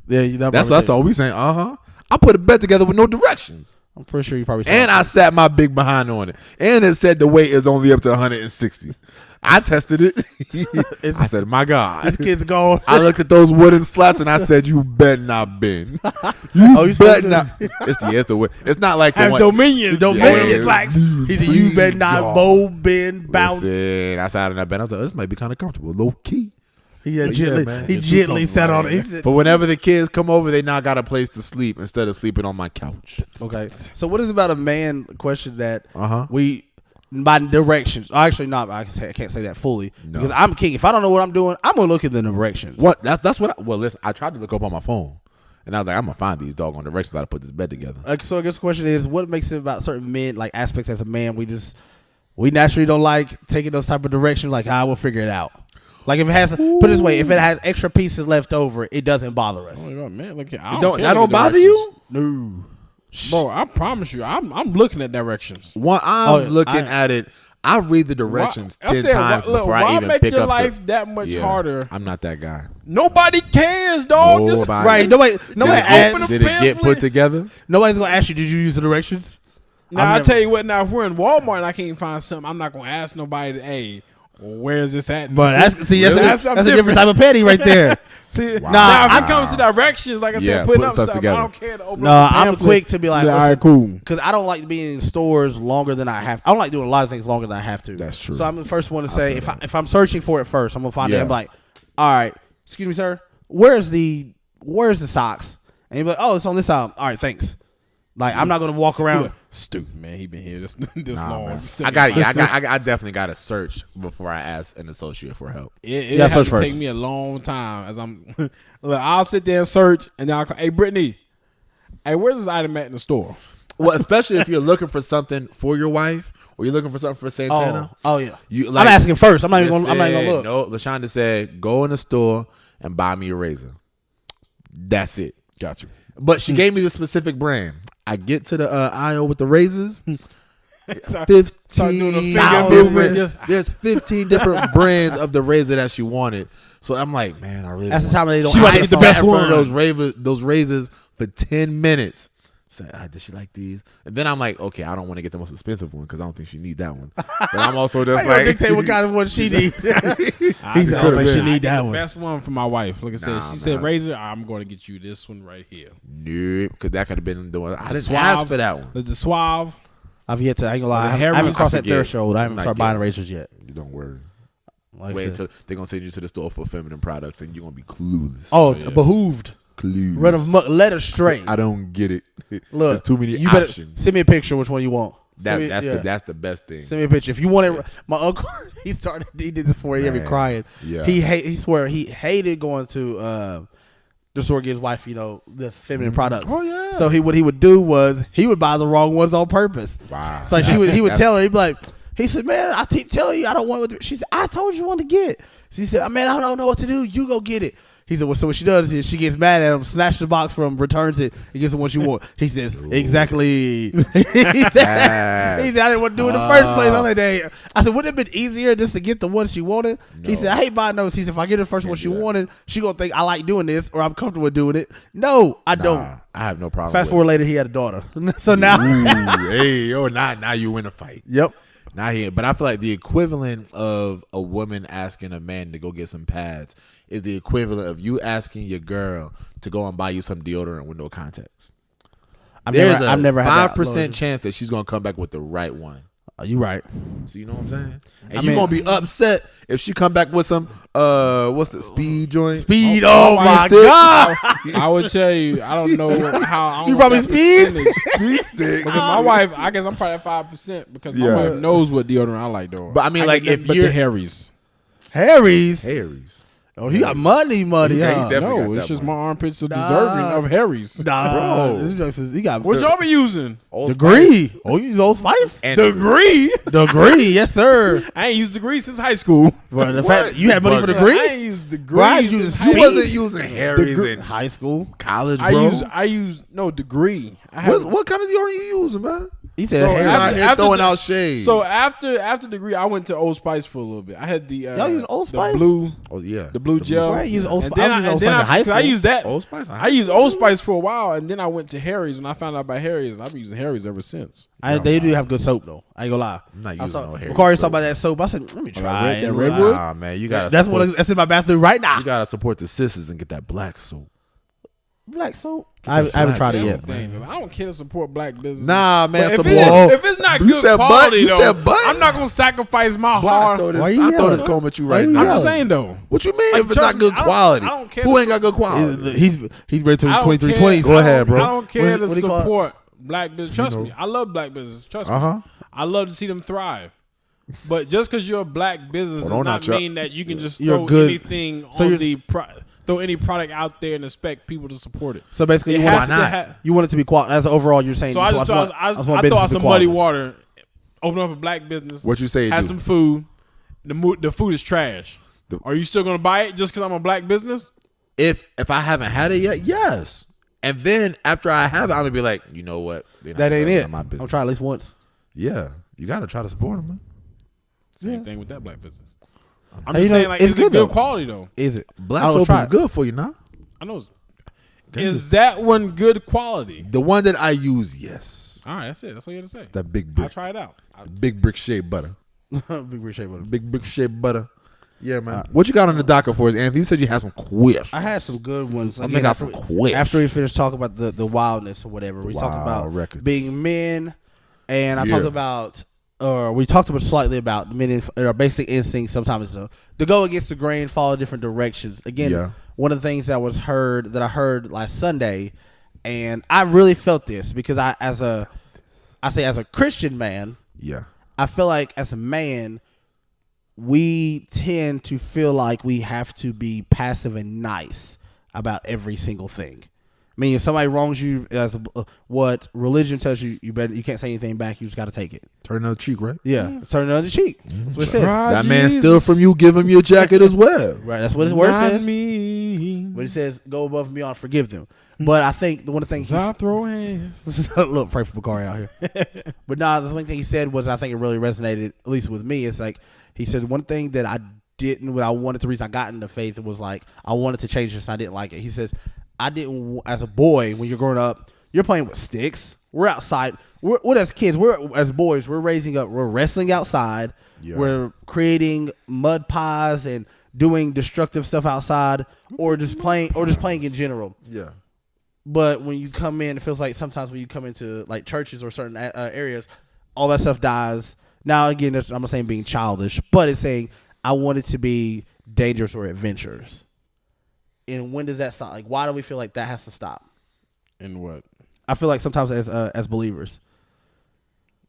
Yeah, that's all we saying. I put a bed together with no directions. I'm pretty sure you probably. And I sat my big behind on it, and it said the weight is only up to 160. I tested it. I said, "My God, this kid's gone." I looked at those wooden slats and I said, "You better not bend. You better not." It's the way. It's not like have the dominion. Dominion slacks. You better not bow, bend, bounce. Listen, I sat on that bed. I was like, "This might be kind of comfortable, low key." He gently sat on it. But whenever the kids come over, they now got a place to sleep instead of sleeping on my couch. Okay. So what is about a man question that we by directions? Actually, not. I can't say that fully because I'm king. If I don't know what I'm doing, I'm gonna look at the directions. What? That's what. Listen. I tried to look up on my phone, and I was like, I'm gonna find these doggone directions how to put this bed together. So I guess the question is, what makes it about certain men, like aspects as a man, we naturally don't like taking those type of directions. Like, I will figure it out. Like if it has, put it this way, if it has extra pieces left over, it doesn't bother us. Oh my God, man, look, That don't bother you? No. Bro, I promise you, I'm looking at directions. I'm looking at it. I read the directions 10 times before I even pick up. Why make your life that much harder? I'm not that guy. Nobody cares, dog. Right? Nobody asked. Did it get put together? Nobody's gonna ask you. Did you use the directions? Now I tell you what. Now if we're in Walmart and I can't find something, I'm not gonna ask nobody. Hey, where's this at? But that's a different type of petty right there. See, now if it comes to directions, like I said, putting up something, together. I don't care to open up I'm quick to be like, all right, cool. Because I don't like being in stores longer than I have. I don't like doing a lot of things longer than I have to. That's true. So I'm the first one to say, if I'm searching for it first, I'm gonna find it. I'm like, all right, excuse me, sir, where's the socks? And you're like, oh, it's on this side. All right, thanks. Like I'm not gonna walk around. Stupid man, he been here this long. I definitely got to search before I ask an associate for help. It has to take me a long time as I'm. Look, I'll sit there and search, and then I'll call, hey Brittany, hey, where's this item at in the store? Well, especially if you're looking for something for your wife or you're looking for something for Santana. Oh yeah. I'm asking first. I'm not even gonna look. No, LaShonda said, go in the store and buy me a razor. That's it. Got you. But she gave me the specific brand. I get to the aisle with the razors. 15 there's 15 different brands of the razor that she wanted. So I'm like, man, I really. That's the time they don't. She wanted to get the best one. Those razors for 10 minutes. So, did she like these? And then I'm like, okay, I don't want to get the most expensive one because I don't think she need that one. But I'm also just like, dictate what kind of one she needs. He said, I don't think she need that one. Best one for my wife. Like I said, she said razor. I'm going to get you this one right here. Nope, because that could have been the one. I didn't ask for that one. There's the Suave. I've yet to. I ain't gonna lie. I haven't crossed that threshold. I haven't started buying razors yet. You don't worry. Like wait until they're gonna send you to the store for feminine products, and you're gonna be clueless. Oh, yeah. Behooved. Clueless. Run of muck, let her straight. I don't get it. Look, there's too many you options. Send me a picture which one you want. That's the best thing. Send me a picture if you want it. My uncle, he did this before he had me crying. Yeah, he swore he hated going to the store to get his wife, this feminine products. Oh yeah. So what he would do was he would buy the wrong ones on purpose. Wow. So he would tell her, he'd be like, he said, man, I keep telling you I don't want what. She said, I told you what to get. So he said, man, I don't know what to do. You go get it. He said, well, so what she does is she gets mad at him, snatches the box from him, returns it, and gets the one she wants. He says, exactly. he said, I didn't want to do it in the first place on that day. I said, wouldn't it have been easier just to get the one she wanted? No. He said, I hate buying those. He said, if I get the first one she wanted, she going to think I like doing this or I'm comfortable with doing it. No, I don't. I have no problem. Fast forward later, he had a daughter. So now. Now you win a fight. Yep. But I feel like the equivalent of a woman asking a man to go get some pads is the equivalent of you asking your girl to go and buy you some deodorant with no contacts. I've never had 5% chance that she's gonna come back with the right one. You right. So you know what I'm saying? And you're gonna be upset if she come back with some what's the speed joint? Speed. Oh my God. I would tell you, I don't know how you probably speed stick. Because my wife, I guess I'm probably at 5% because my wife knows what deodorant I like though. But I mean, like if you're Harry's. Oh, he got money. Yeah, he no, it's just my armpits are deserving of Harry's. Bro, he got. What y'all be using? Degree. Oh, you use Old Spice? Degree. Yes, sir. I ain't used Degree since high school. But the fact you had money for Degree? I ain't used Degree. You wasn't using Harry's in high school, college, bro. I use Degree. What kind of deodorant you using, man? He said, after throwing out shade. So after Degree, I went to Old Spice for a little bit. I had the y'all use Old Spice? The blue. Oh yeah, the blue gel. I use Old Spice. I used that. Old Spice. I used Old Spice for a while, and then I went to Harry's. When I found out about Harry's, I've been using Harry's ever since. They do have good soap though. I ain't gonna lie. I'm not using no Harry's. Bakari talking about that soap. I said, let me try that Redwood. Nah, man, you gotta. That's in my bathroom right now. You gotta support the sisters and get that black soap. Black soap? I haven't tried it yet. I don't care to support black business. Nah, man. If it's not good quality, though, I'm not gonna sacrifice my heart. I throw this comb at you right now. I'm just saying though. What you mean if it's not good quality? Who ain't got good quality? He's ready to 2320s. Go ahead, bro. I don't care to support black business. Trust me, I love black business. Trust me. I love to see them thrive. But just because you're a black business does not mean that you can just throw anything on the throw any product out there and expect people to support it. So basically, you want it to be quality. As overall, you're saying. So I thought some muddy water. Open up a black business. What you say? Have some food. The food is trash. Are you still gonna buy it just because I'm a black business? If I haven't had it yet, yes. And then after I have it, I'm gonna be like, you know what? That ain't it. I'll try at least once. Yeah, you gotta try to support them, man. Same thing with that black business. I'm just saying, like, is it good quality though? Is it? Black soap is good for you, now. I know. Is that one good quality? The one that I use, yes. All right, that's it. That's all you have to say. That big brick. I'll try it out. Big brick shea butter. Big brick shea butter. Big brick shea butter. Yeah, man. What you got on the docket for us, Anthony? You said you had some questions. I had some good ones. I got some questions. After we finished talking about the wildness or whatever, we talked about records. Being men, and I talked about, we talked about slightly about men in our basic instincts sometimes to go against the grain, follow different directions. Again, one of the things that I heard last Sunday, and I really felt this because as a Christian man, I feel like as a man, we tend to feel like we have to be passive and nice about every single thing. I mean, if somebody wrongs you, as what religion tells you, you can't say anything back. You just got to take it. Turn another cheek, right? Yeah, turn another cheek. That's what it says. That man steal from you, give him your jacket as well. Right, that's what his word says. Me. But it says, go above and beyond, forgive them. But I think the one thing I throw hands. Look, pray for Bakari out here. But the one thing he said was, I think it really resonated, at least with me. It's like he said one thing that I didn't, what I wanted to reason I got into faith, it was like I wanted to change this and I didn't like it. He says, I didn't, as a boy, when you're growing up, you're playing with sticks. We're outside. We're as kids, as boys, we're raising up, we're wrestling outside. Yeah. We're creating mud pies and doing destructive stuff outside, or just playing in general. Yeah. But when you come in, it feels like sometimes when you come into like churches or certain areas, all that stuff dies. Now, again, I'm not saying being childish, but it's saying I want it to be dangerous or adventurous. And when does that stop? Like, why do we feel like that has to stop? In what? I feel like sometimes as believers,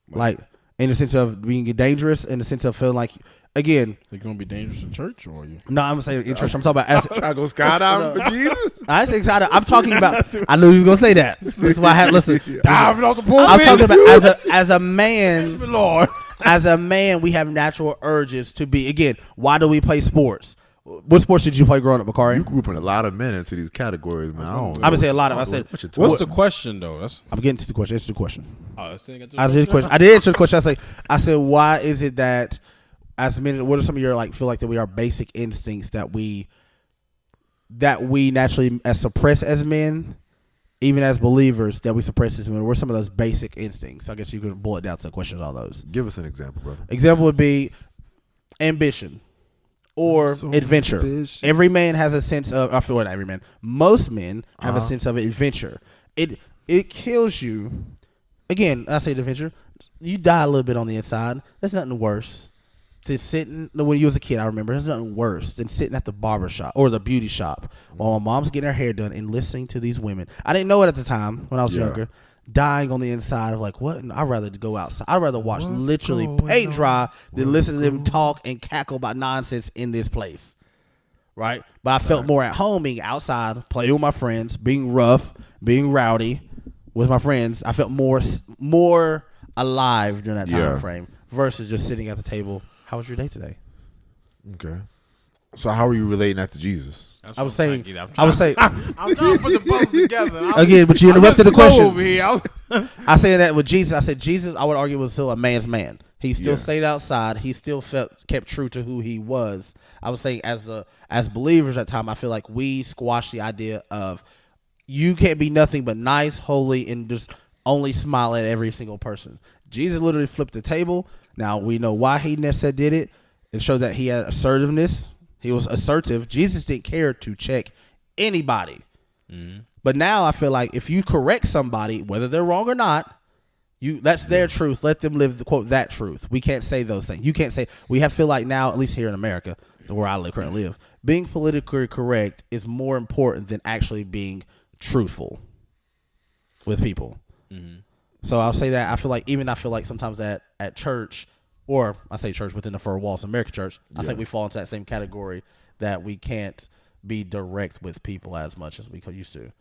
like in the sense of being dangerous, in the sense of feeling like, again, they're gonna be dangerous in church, or you? No, I'm saying in church. I'm talking about as try to go skydiving for Jesus. I say skydiving. I'm talking about. I knew he was gonna say that. This is why I had listen. Diving off the pool. I'm talking about as a man. Lord. As a man, we have natural urges to be. Again, why do we play sports? What sports did you play growing up, Bakari? You grouping a lot of men into these categories, man. I'm gonna say a lot of. I said, what's the question though? I'm getting to the question. Answer the question. I did the question. I did answer the question. I said, why is it that as men, what are some of your feel like that we are basic instincts that we naturally suppress as men, even as believers, that we suppress as men? What are some of those basic instincts? I guess you could boil it down to questions on those. Give us an example, brother. Example would be ambition. Or adventure. Ambitious. Every man has a sense of. I feel like every man. Most men have a sense of adventure. It kills you. Again, I say adventure. You die a little bit on the inside. There's nothing worse than sitting. When you was a kid, I remember there's nothing worse than sitting at the barber shop or the beauty shop while my mom's getting her hair done and listening to these women. I didn't know it at the time when I was younger. Dying on the inside of like, what? I'd rather go outside. I'd rather watch literally paint dry than listen to them talk and cackle about nonsense in this place. Right? But I felt more at home being outside, playing with my friends, being rough, being rowdy with my friends. I felt more alive during that time frame versus just sitting at the table. How was your day today? Okay. So how are you relating that to Jesus? I was saying. I'm trying to put the puzzle together. Again, but you interrupted the question. Over here. I say that with Jesus. I said Jesus, I would argue, was still a man's man. He still stayed outside. He still kept true to who he was. I was saying as believers at that time, I feel like we squashed the idea of you can't be nothing but nice, holy, and just only smile at every single person. Jesus literally flipped the table. Now we know why he did it. It showed that he had assertiveness. He was assertive. Jesus didn't care to check anybody. Mm-hmm. But now I feel like if you correct somebody, whether they're wrong or not, that's their truth. Let them live, quote, that truth. We can't say those things. You can't say, feel like now, at least here in America, where I currently live, being politically correct is more important than actually being truthful with people. Mm-hmm. So I'll say that I feel like sometimes at church, or I say church within the four walls of American church, I think we fall into that same category that we can't be direct with people as much as we used to,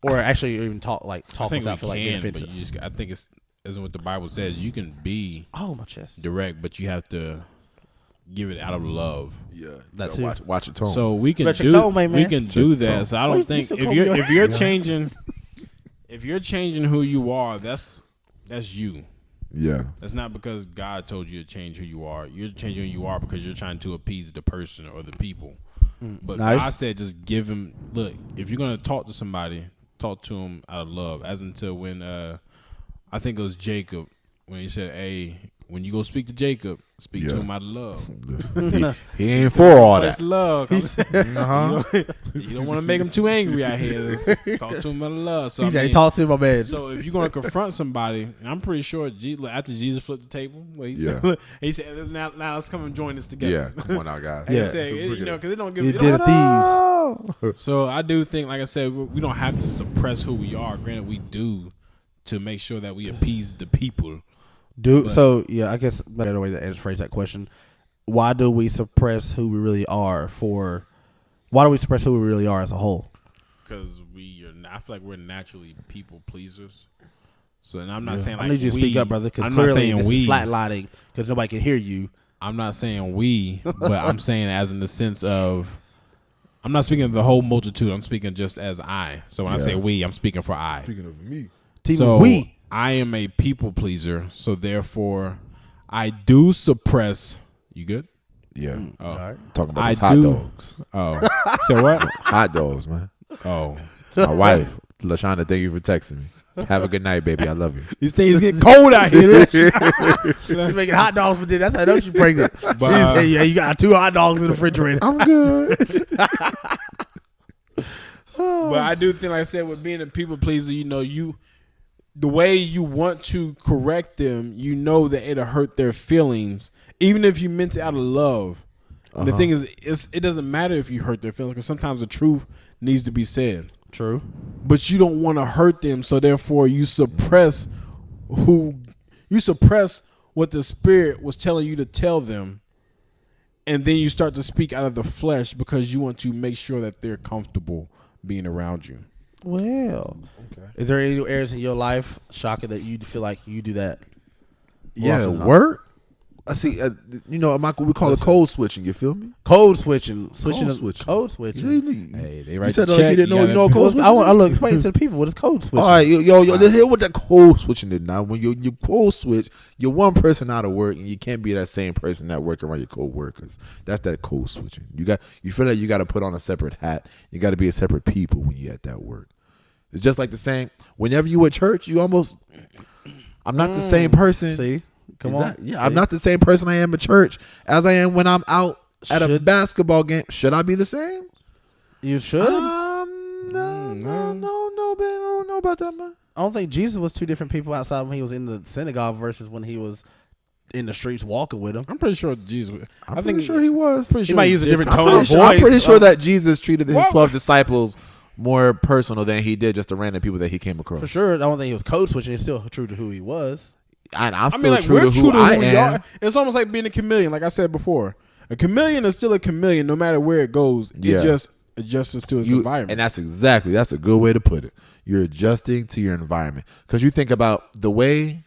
or actually even talk without feel like being offensive. I think it's isn't what the Bible says. You can be my chest direct, but you have to give it out of love. Yeah, that too. Watch your tone. So we can Check do your tone, man. we can do that. So I don't think if you're Yes. changing if you're changing who you are, that's you. Yeah, That's not because God told you to change who you are. You're changing who you are because you're trying to appease the person or the people. But Nice. God said just give him, look, if you're going to talk to somebody, talk to him out of love. As until when, I think it was Jacob, when he said, hey, when you go speak to Jacob, speak to him out of love. he ain't for all That's that. love. You don't want to make him too angry out here. Just talk to him out of love. So, He said he talked to my man. So if you're going to confront somebody, and I'm pretty sure after Jesus flipped the table, he said, now let's come and join us together. Yeah, come on out, guys. And Yeah. he said, because it don't give You it did don't- thieves. So I do think, like I said, we don't have to suppress who we are. Granted, we do to make sure that we appease the people. So I guess a better way to phrase that question. Why do we suppress who we really are why do we suppress who we really are as a whole? Because I feel like we're naturally people pleasers. So, and I'm not saying like I need you to speak up, brother, because clearly this is flatlining because nobody can hear you. I'm not saying we, but I'm saying as in the sense of, I'm not speaking of the whole multitude. I'm speaking just as I. So when I say we, I'm speaking for I. Speaking of me, We. I am a people pleaser, so therefore, I do suppress. You good? yeah, Oh, talking about I those hot do. dogs. Oh, so what? Hot dogs, man. Oh, It's my wife, LaShonda. Thank you for texting me. Have a good night, baby. I love you. these things get cold out here. She's making hot dogs for dinner. That's how I know she's pregnant. She But, said, yeah, you got 2 hot dogs in the refrigerator. I'm good. But I do think, like I said, with being a people pleaser, the way you want to correct them, you know that it'll hurt their feelings, even if you meant it out of love. And the thing is, it doesn't matter if you hurt their feelings, because sometimes the truth needs to be said. True. But you don't want to hurt them, so therefore you suppress what the Spirit was telling you to tell them, and then you start to speak out of the flesh because you want to make sure that they're comfortable being around you. Well, is there any areas in your life, Shaka, that you feel like you do that? Yeah, Often enough? work. I see. Michael, we call it code switching. You feel me? Code switching. Code switching. Code switching. Hey, they You write said the like check. you didn't know. You know Well, code switching. I look explain to the people what is code switching. All right, yo, let's hear what that code switching is now. When you code switch, you're one person out of work, and you can't be that same person that work around your co-workers. That's that code switching. You feel like you got to put on a separate hat. You got to be a separate people when you're at that work. It's just like the same. Whenever you at church, you almost. I'm not the same person. See, come Exactly. on. Yeah, See? I'm not the same person I am at church as I am when I'm out at a basketball game. Should I be the same? You should. No, babe. I don't know about that, man. I don't think Jesus was 2 different people outside when he was in the synagogue versus when he was in the streets walking with him. I'm pretty sure Jesus. I'm pretty sure he was. He might use a different tone of voice. I'm pretty sure that Jesus treated his 12 disciples more personal than he did just the random people that he came across. For sure, I don't think he was code switching. It's still true to who he was. And I'm still I mean, like, true we're to who I we am. are. It's almost like being a chameleon. Like I said before, a chameleon is still a chameleon no matter where it goes. Yeah. It just adjusts to its environment. And that's a good way to put it. You're adjusting to your environment. Because you think about the way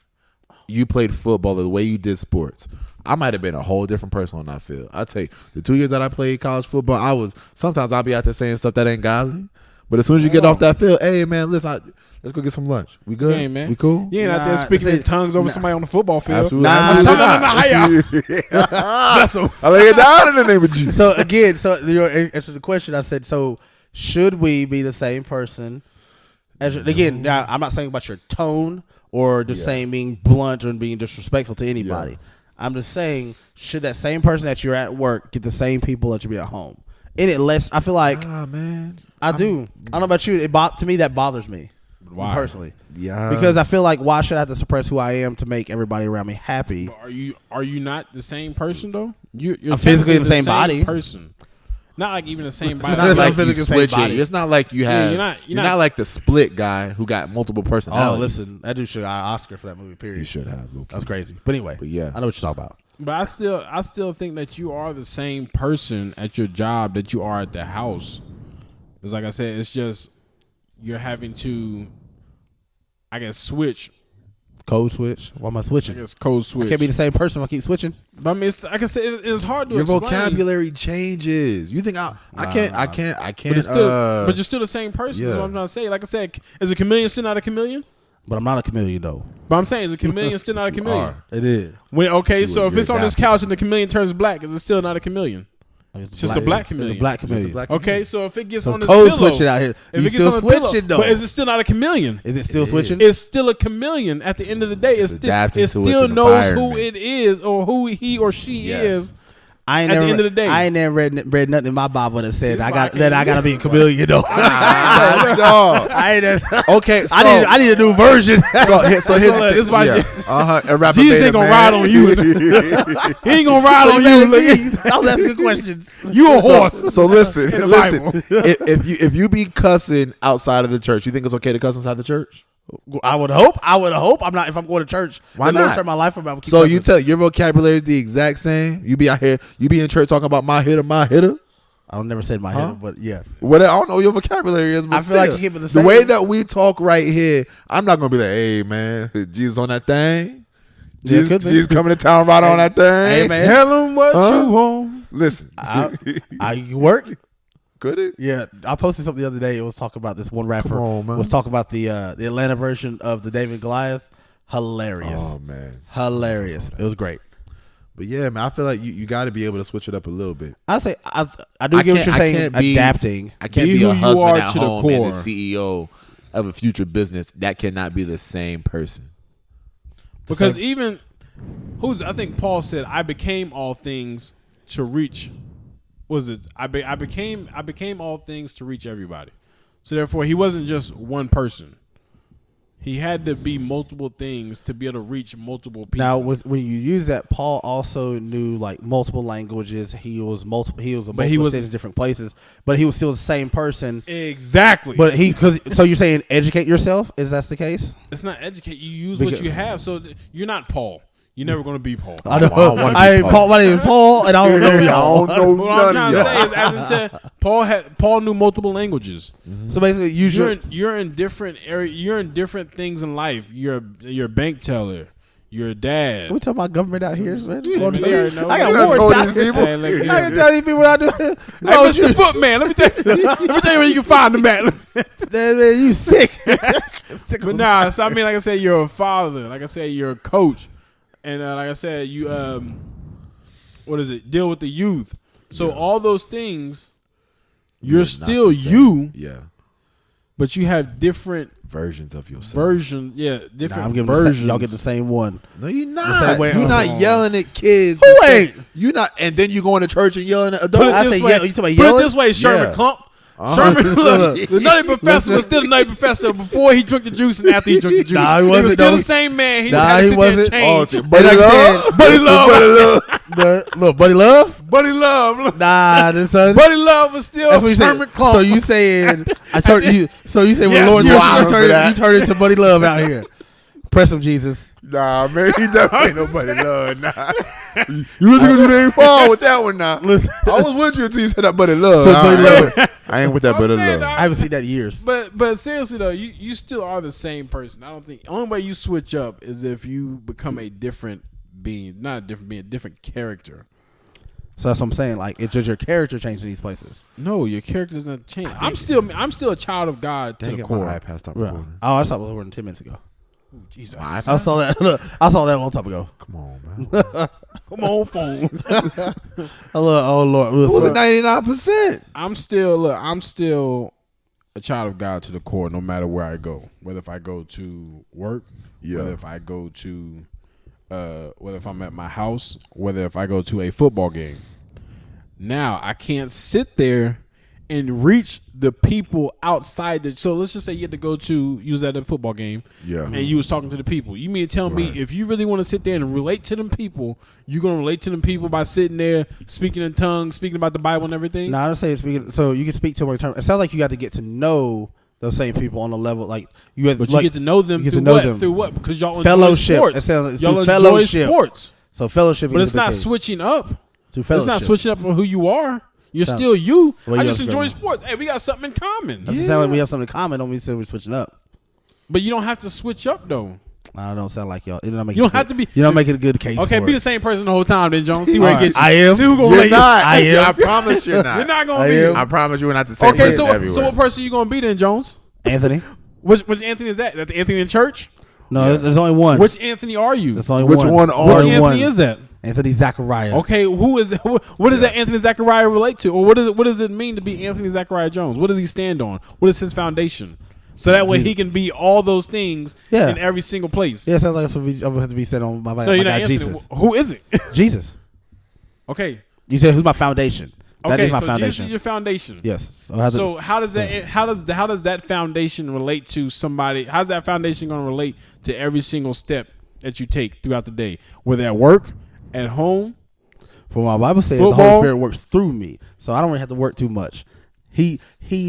you played football or the way you did sports. I might have been a whole different person on that field. I'll tell you, the 2 years that I played college football, sometimes I'll be out there saying stuff that ain't godly. But as soon as you get off that field, hey man, listen, let's go get some lunch. We good? Yeah, man. We cool? You ain't out there speaking in tongues over somebody on the football field. Absolutely. I lay it down in the name of Jesus. So again, your answer to the question, I said, so should we be the same person? Again, now I'm not saying about your tone or just saying being blunt or being disrespectful to anybody. Yeah. I'm just saying, should that same person that you're at work get the same people that you be at home? In it less, I feel like man, I do. I don't know about you. To me, that bothers me. Why? Personally? Yeah. Because I feel like, why should I have to suppress who I am to make everybody around me happy? But are you not the same person though? You're I'm physically in the same body. Person. Not like even the same body. It's not like you physically the same body. It's not like you have. You're not like the Split guy who got multiple personalities. Oh, listen, that dude should have got an Oscar for that movie. Period. You should have. Okay. That's crazy. But anyway, yeah, I know what you're talking about. But I still think that you are the same person at your job that you are at the house. It's like I said, it's just you're having to, I guess, switch Code switch. Why am I switching? It's code switch. I can't be the same person if I keep switching. But I mean, like I said, it's hard to Your explain. vocabulary changes. You think I can't. But you're still the same person. Yeah. Is what I'm trying to say. Like I said, is a chameleon still not a chameleon? But I'm not a chameleon though. But I'm saying, is a chameleon still not a chameleon? It is. So if it's on this couch and the chameleon turns black, is it still not a chameleon? It's just a black chameleon. It's a black chameleon. Okay, so if it gets on this code pillow, switching out here. if You it gets still on the pillow, switching though. but is it still not a chameleon? Is it still switching? It's still a chameleon. At the end of the day, it still knows who it is or who he or she is. The end of the day, I ain't never read nothing in my Bible that said I got to be a chameleon though. Okay, so I need a new version. So here's Jesus ain't gonna ride on you. He ain't gonna ride on you. I was asking questions. You a horse. So listen. If you be cussing outside of the church, you think it's okay to cuss inside the church? I would hope. I'm not. If I'm going to church, why not? Turn my life about. So you tell your vocabulary is the exact same. You be out here. You be in church talking about my hitter. I don't never said my hitter, but yes. What I don't know what your vocabulary is. But I feel like you keep it the same. The way that we talk right here, I'm not gonna be like, hey man, Jesus on that thing. Jesus coming to town right on that thing. Hey man, tell him what you want. Listen, I work. Could it? Yeah, I posted something the other day. It was talking about this one rapper. Was talking about the Atlanta version of the David Goliath. Hilarious. Oh man, hilarious. It was great. But yeah, man, I feel like you got to be able to switch it up a little bit. I say I do get what you're saying. Adapting. I can't be a husband at home and the CEO of a future business. That cannot be the same person. Because I think Paul said, "I became all things to reach." I became all things to reach everybody. So therefore, he wasn't just one person. He had to be multiple things to be able to reach multiple people. Now, when you use that, Paul also knew like multiple languages. He was in different places, but he was still the same person. Exactly. But so you're saying educate yourself? Is that the case? It's not educate. You use what you have. So you're not Paul. You're never going to be Paul. I ain't Paul. My name is Paul, and I don't know y'all. What I'm trying to say is, as in Paul knew multiple languages. Mm-hmm. So basically, you're in different area. You're in different things in life. You're a bank teller. You're a dad. We talking about government out here, man. I got more these people. I can tell these people what I do. Hey, Mr. Footman, let me tell you where you can find them at. Man, you sick. But nah, so I mean, like I said, you're a father. Like I said, you're a coach. And like I said, you deal with the youth. So all those things, you're still you. Yeah. But you have different versions of yourself. Different versions. Y'all get the same one. No, you're not. You're not yelling at kids. Who ain't? You're not. And then you go into church and yelling at adults. Put it this way, Sherman Clump. Sherman, the Nutty Professor was still the Nutty Professor before he drank the juice and after he drank the juice. Nah, he was still the same man. He wasn't. Buddy Love. Buddy Love. Buddy Love. Nah, this son. Buddy Love was still Sherman Clump. So you saying I turned you? So you say when Lord you turned into Buddy Love out here? Press him, Jesus. Nah, man, he definitely ain't nobody love. Nah, you really gonna do fall with that one now. Listen, I was with you until you said that buddy love. I ain't with that buddy love. I haven't seen that in years. But seriously though, you still are the same person. I don't think the only way you switch up is if you become a different being, not a different being, a different character. So that's what I'm saying. Like it's just your character changing these places. No, your character doesn't change. I'm still a child of God to the core. I passed out recording. Oh, I stopped recording 10 minutes ago. Jesus. I saw that. Look, I saw that a long time ago. Come on, man. Come on, phone. Oh Lord. It was 99%. I'm still a child of God to the core, no matter where I go. Whether if I go to work, whether if I go to, whether if I'm at my house, whether if I go to a football game. Now I can't sit there and reach the people outside so let's just say you had to go to use at a football game, and you was talking to the people. You mean to tell me if you really want to sit there and relate to them people, you're gonna relate to them people by sitting there speaking in tongues, speaking about the Bible and everything? No, I don't say speaking. So you can speak to them in terms. It sounds like you got to get to know those same people on a level like you. But you get to know them through what? Because y'all fellowship. Enjoy sports. Y'all enjoy sports. So fellowship, but it's not switching up. It's not switching up on who you are. You're still you. I just enjoy sports. Hey, we got something in common. Doesn't sound like we have something in common. Don't mean we're switching up. But you don't have to switch up though. I don't sound like y'all. You don't have to be. You don't make it a good case. Okay, for be it. the same person the whole time, then Jones. See where it gets you. I am. See who gonna You're let not. I am. I promise you're not. You're not gonna be. I promise you we're not the same Okay, person everywhere. so what person you gonna be then, Jones? Anthony. Which Anthony is that? That the Anthony in church? No, there's only one. Which Anthony are you? There's only Which one. one are Which you? Anthony is that? Anthony Zachariah. Okay, who is what does that Anthony Zachariah relate to, or what does it mean to be Anthony Zachariah Jones? What does he stand on? What is his foundation? So that way he can be all those things in every single place. Yeah, it sounds like that's what I'm going to be said on my you're guy not Jesus. Who is it? Jesus. Okay. You said who's my foundation? That Okay, is my so foundation. Jesus is your foundation. Yes. So how does that foundation relate to somebody? How's that foundation going to relate to every single step that you take throughout the day, whether at work, at home? For my Bible says Football. the Holy Spirit works through me, so I don't really have to work too much. He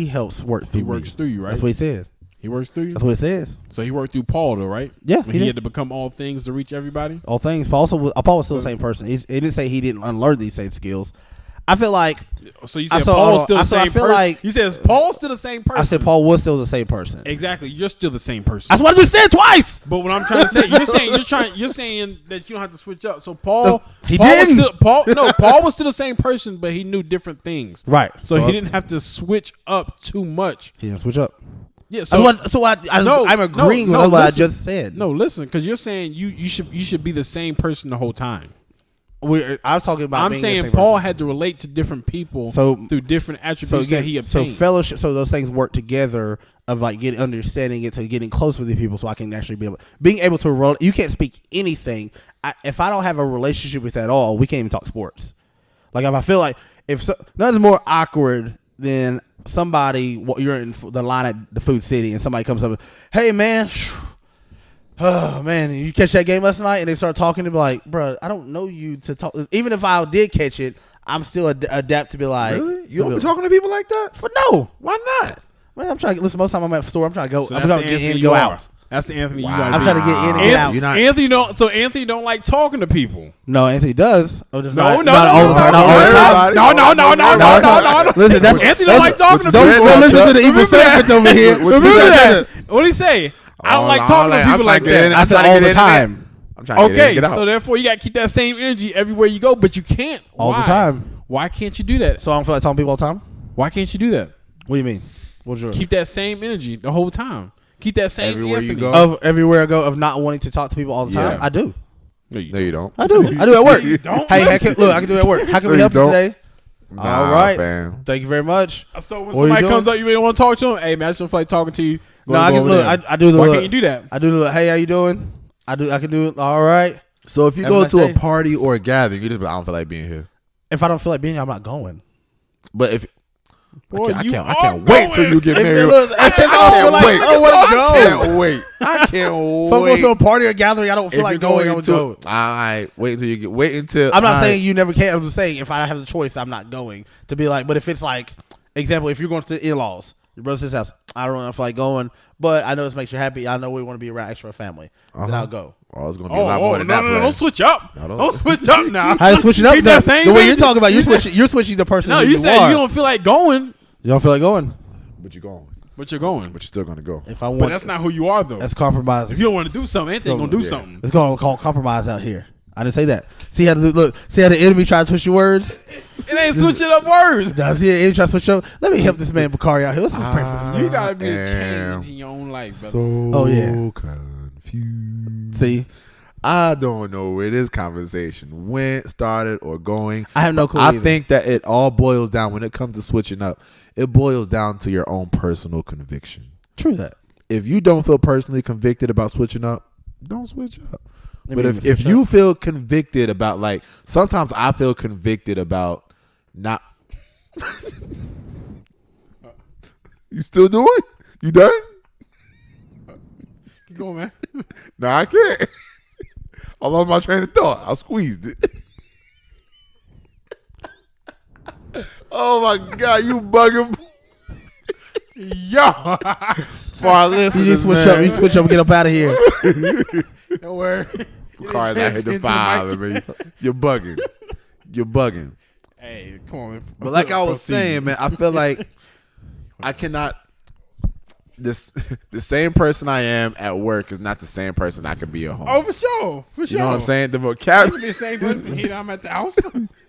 helps work through me. He works through you, right? That's what he says. He works through you. That's what it says. So he worked through Paul, though, right? Yeah, When he had to become all things to reach everybody. All things. Paul was still the same person. He didn't say he didn't unlearn these same skills. I feel like. So you said Paul's still the same person. Like, you said Paul's still the same person. I said Paul was still the same person. Exactly. You're still the same person. That's what I just said twice. But what I'm trying to say, you're saying that you don't have to switch up. So Paul He Paul didn't. Was still, Paul was still the same person, but he knew different things. Right. So he didn't have to switch up too much. He didn't switch up. Yeah. So I'm agreeing with what I just said. No, listen, because you're saying you should be the same person the whole time. I was talking about. I'm saying Paul had to relate to different people through different attributes that he obtained. So fellowship, so those things work together of like getting understanding it to getting close with the people, so I can actually being able to. You can't speak anything if I don't have a relationship with at all. We can't even talk sports. Like if I feel like nothing's more awkward than somebody you're in the line at the Food City and somebody comes up and, hey man. Oh man, you catch that game last night? And they start talking to be like, bro, I don't know you to talk. Even if I did catch it, I'm still adapt to be like, really? You don't be talking to people like that? No, why not? Man, I'm trying to listen. Most of the time I'm at the store. I'm trying to go. So I'm trying to get in and go out. That's the Anthony Wow. you gotta I'm be. trying to get in and get out. You're not, Anthony don't. So Anthony don't like talking to people. No, Anthony does. Oh, just No. all the time. No. Listen, that's Anthony don't like talking to Don't people. listen to the evil serpent over here. Remember that. What did he say? I don't like talking to people like that. I said all the time. I'm trying to get Okay, out. so therefore you got to keep that same energy everywhere you go, but you can't. All the Why? time. Why can't you do that? So I don't feel like talking to people all the time? Why can't you do that? What do you mean? What's yours? Keep that same energy the whole time. Keep that same Everywhere you Anthony. go. Of everywhere I go, of not wanting to talk to people all the time? Yeah. I do. No, you don't. I do at work. You don't? Hey, I can do it at work. How can we No, help you you don't. today? Nah, All right. fam. Thank you very much. So when What are you somebody doing? comes up, you really want to talk to them? Hey, man, I just don't feel like talking to you. No, I can look. I do the. Why look. can't you do that? I do the. Hey, how you doing? I can do it. All right. So if you Have a go nice to day. a party or a gathering, you just be, I don't feel like being here. If I don't feel like being here, I'm not going. But if Boy, I you can't are wait till going. you get If married. it looks- I can't can't like, wait. I don't want to go. I can't wait. I can't If I'm going wait. to a party or gathering, I don't feel If like you're going. I would go. All right, wait until you get. Wait until. I'm not all saying right. you never can. I'm just saying if I have the choice, I'm not going. To be like, but if it's like, example, if you're going to the in-laws, your brother's house, I don't know if like going, but I know this makes you happy. I know we want to be around extra family. Then I'll go. Oh, it's gonna be a lot more than that. Don't switch up. No, don't. Don't switch up now. How you switching up? Keep The, that same the way you're energy. talking about, you're switching the person. No, who you said are. you don't feel like going, You don't feel like going. But you're going. but you're going. But you're still gonna go. If I want, But that's not who you are, though. that's compromise. If you don't want to do something, Anthony gonna do yeah. something. It's called compromise out here. I didn't say that. See how the enemy try to twist your words. It ain't switching up words. Does he enemy try to switch up? Let me help this man Bakari out here. Let's just pray for this. You gotta be a am change in your own life, brother. So Oh, yeah. confused. See, I don't know where this conversation went, started, or going. I have no clue. I either. think that it all boils down when it comes to switching up. It boils down to your own personal conviction. True that. If you don't feel personally convicted about switching up, don't switch up. Let But me if switch you up. feel convicted about, like, sometimes I feel convicted about not. You still doing? You done? Keep going, man. No, I can't. I lost my train of thought. I squeezed it. Oh my God, you bugging Yo, for our listeners. You switch man. up. You switch up and get up out of here. don't worry. Cars out here defiling me. You're bugging. You're bugging. Hey, come on, man. But like I was Proceed. saying, man, I feel like I cannot. the same person I am at work is not the same person I could be at home. Oh, for sure. You know what I'm saying? The I can vocabulary, be the same person here. I'm at the house.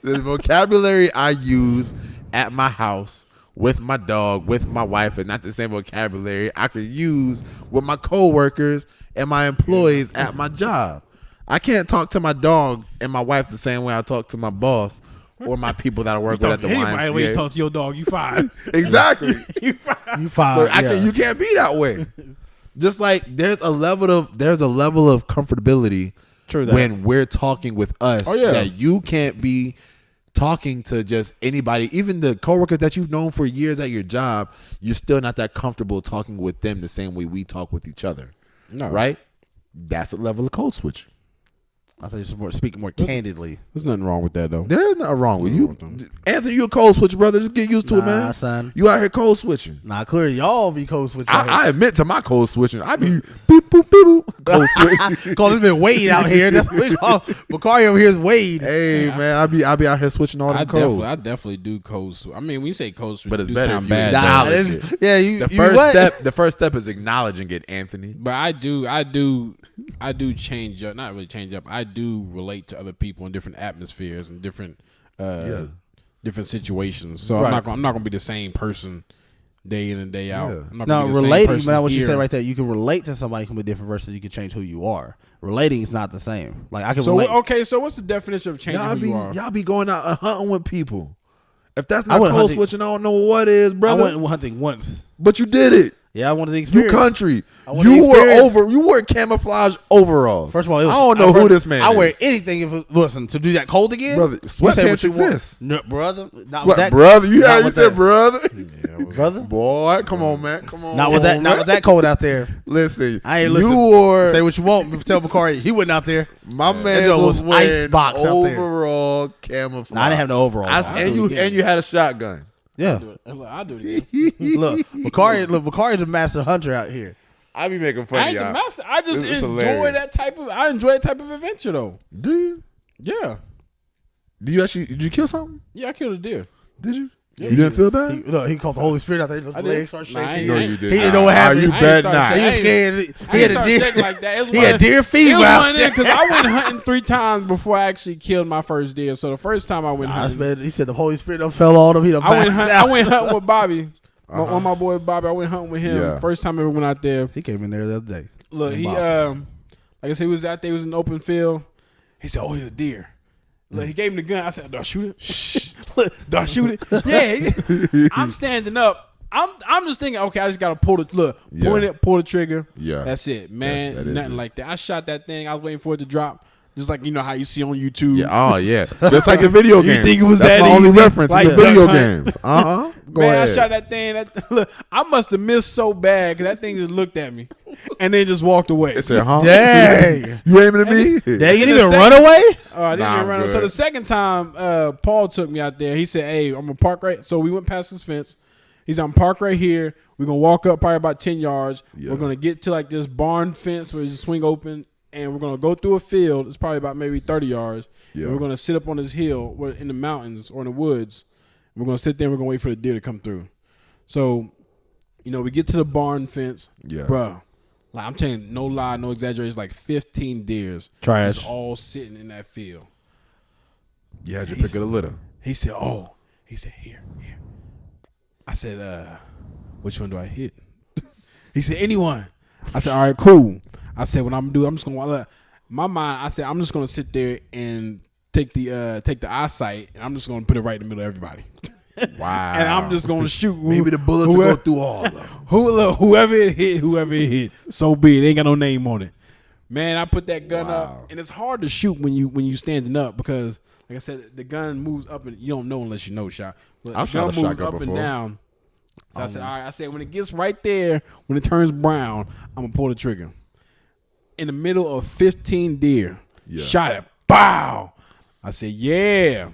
the vocabulary I use at my house with my dog, with my wife, is not the same vocabulary I could use with my coworkers and my employees at my job. I can't talk to my dog and my wife the same way I talk to my boss or my people that I work with at the YMCA. When you talk to your dog, you fine. Exactly. You fine. You fine. So you can't be that way. Just like there's a level of comfortability when we're talking with us that you can't be talking to just anybody, even the coworkers that you've known for years at your job. You're still not that comfortable talking with them the same way we talk with each other. No. Right? That's a level of code switch. I thought you were speaking more candidly. There's nothing wrong with that, though. There's nothing wrong with you. Anthony, you a code switcher, brother. Just get used to it, man. Son. You out here code switching. Nah, clearly y'all be code switching. I admit to my code switching. I be beep, boop, beep, boop, code switching. Cause it's been Wade out here. That's what we call Bakari over here is Wade. Hey, man, I be out here switching all the codes. I definitely do code switch. I mean, when you say code switch, but it's it better sound if you bad. acknowledge it. Yeah, The first step is acknowledging it, Anthony. But I do change up. Not really change up. I do relate to other people in different atmospheres and different situations. So I'm not gonna be the same person day in and day out. Yeah. I'm not no, gonna be the relating. same person But what you here. said right there, you can relate to somebody from a different versus you can change who you are. Relating is not the same. Like I can. So relate. okay, so what's the definition of changing who you are? Y'all be going out hunting with people. If that's not went code hunting. switching, I don't know what is, brother. I went hunting once. But you did it. Yeah, I wanted the You experience. country. You You wore camouflage overalls. First of all, I don't know who this man I is. wear anything if listen to do that cold again, Brother, you say what sweatpants you want. exist. No, brother. Not What, with that, brother? You not heard you with said that. brother? Brother. Boy, come on, man. Come on. Not with that. Not with that cold out there. Listen, I ain't listen. You wore. Say what you want. Tell Bakari he wasn't out there. My man joint was was ice wearing box out there. overall camouflage. No, I didn't have no overalls. And you had a shotgun. Yeah. I'll do it. Look, Bakari's a master hunter out here. I be making fun I of ain't y'all. the master. I just It's enjoy hilarious. that type of. I enjoy that type of adventure though. Do you? Yeah. Did you kill something? Yeah, I killed a deer. Did you? Yeah, You didn't feel bad? He called the Holy Spirit out there. His I did. legs started Nah, I shaking. ain't- No, I you ain't- did. He didn't know what happened. You I ain't bet start not. shaking. He was scared. I He ain't had a start deer. shaking like that. He had deer It fever was out one there. because I went hunting 3 times before I actually killed my first deer. So the first time I went hunting, He said the Holy Spirit done fell on him. He done I went passed I out. went hunting with Bobby. One of my boy Bobby. I went hunting with him. Yeah. First time I ever went out there. He came in there the other day. Look, he Bobby. like I said, he was out there. He was in the open field. He said, "Oh, he's a deer." Look, he gave me the gun. I said, "Do I shoot it?" Shh. Look, do I shoot it? Yeah. I'm standing up. I'm just thinking, okay, I just gotta pull the trigger. Yeah. That's it, man. that is Nothing it. like that. I shot that thing. I was waiting for it to drop, just like you know how you see on YouTube. Yeah. Oh, yeah. Just like in video games. think it was That's that my only easy? reference Like in the video Duck Hunt? games. Go Man, ahead. I shot that thing. Look, I must have missed so bad because that thing just looked at me and then just walked away. It said, huh? Dang. You aiming at me? Dang, you didn't the even second- run away? Oh, I didn't Nah, even run. I'm So good. the second time, Paul took me out there. He said, "Hey, I'm gonna park right." So we went past this fence. He's on park right here. We're gonna walk up probably about 10 yards. Yeah. We're gonna get to like this barn fence where you swing open, and we're gonna go through a field. It's probably about maybe 30 yards. Yeah. And we're gonna sit up on this hill in the mountains or in the woods. We're gonna sit there. And we're gonna wait for the deer to come through. So, we get to the barn fence. Yeah. Bruh. Like I'm telling you, no lie, no exaggeration. It's like 15 deers. Trash. Just all sitting in that field. You had your pick of the litter. He said, "Oh," he said, "Here." I said, "Which one do I hit?" He said, "Anyone." I said, "All right, cool." I said, "What I'm gonna do? I'm just gonna my mind." I said, "I'm just gonna sit there and take the eyesight, and I'm just gonna put it right in the middle of everybody." Wow. And I'm just gonna shoot. Maybe the bullets will go through all of them. Whoever it hit, so be it. It ain't got no name on it. Man, I put that gun up, and it's hard to shoot when you standing up because, like I said, the gun moves up and you don't know unless you know shot. But I've the gun shot a moves shotgun up before. and down. So I said, all right. I said when it gets right there, when it turns brown, I'm gonna pull the trigger. In the middle of 15 deer, shot it. Bow. I said, yeah.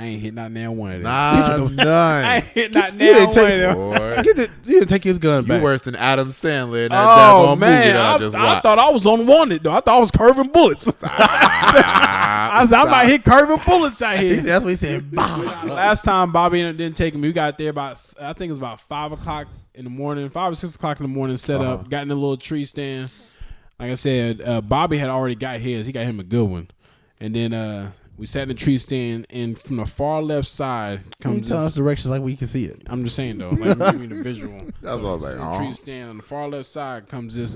I ain't hit not now one of them. Nah, none. I ain't hit not now one of them. Boy. You didn't take his gun back. You worse than Adam Sandler in that Oh daggone man, movie that I just watched. I thought I was unwanted though. I thought I was curving bullets. I said I might hit curving bullets out here. That's what he said. Last time Bobby didn't take me, we got there about I think it was about 5 o'clock in the morning, 5 or 6 o'clock in the morning. Set up, got in a little tree stand. Like I said, Bobby had already got his. He got him a good one, and then we sat in the tree stand, and from the far left side comes. Tell us directions like we can see it. I'm just saying though, like give me the visual. That's what I was like. The tree stand on the far left side comes this.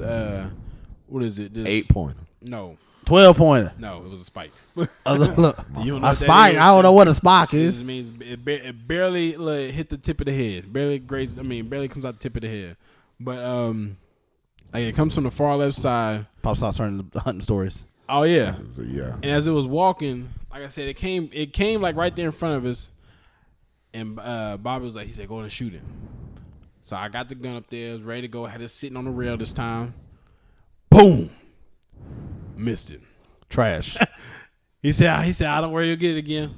What is it? This 8-pointer. No, 12-pointer. no, it was a spike. Look, You don't know a what that spike. is? I don't know what a spike It is. means it barely hit the tip of the head. Barely comes out the tip of the head. But like it comes from the far left side. Pop starts turning to hunting stories. Oh yeah. Yeah. And as it was walking, like I said, it came like right there in front of us. And Bobby was like, he said, go and shoot him. So I got the gun up there, was ready to go. I had it sitting on the rail this time. Boom. Missed it. Trash. He said, I don't worry, you'll get it again.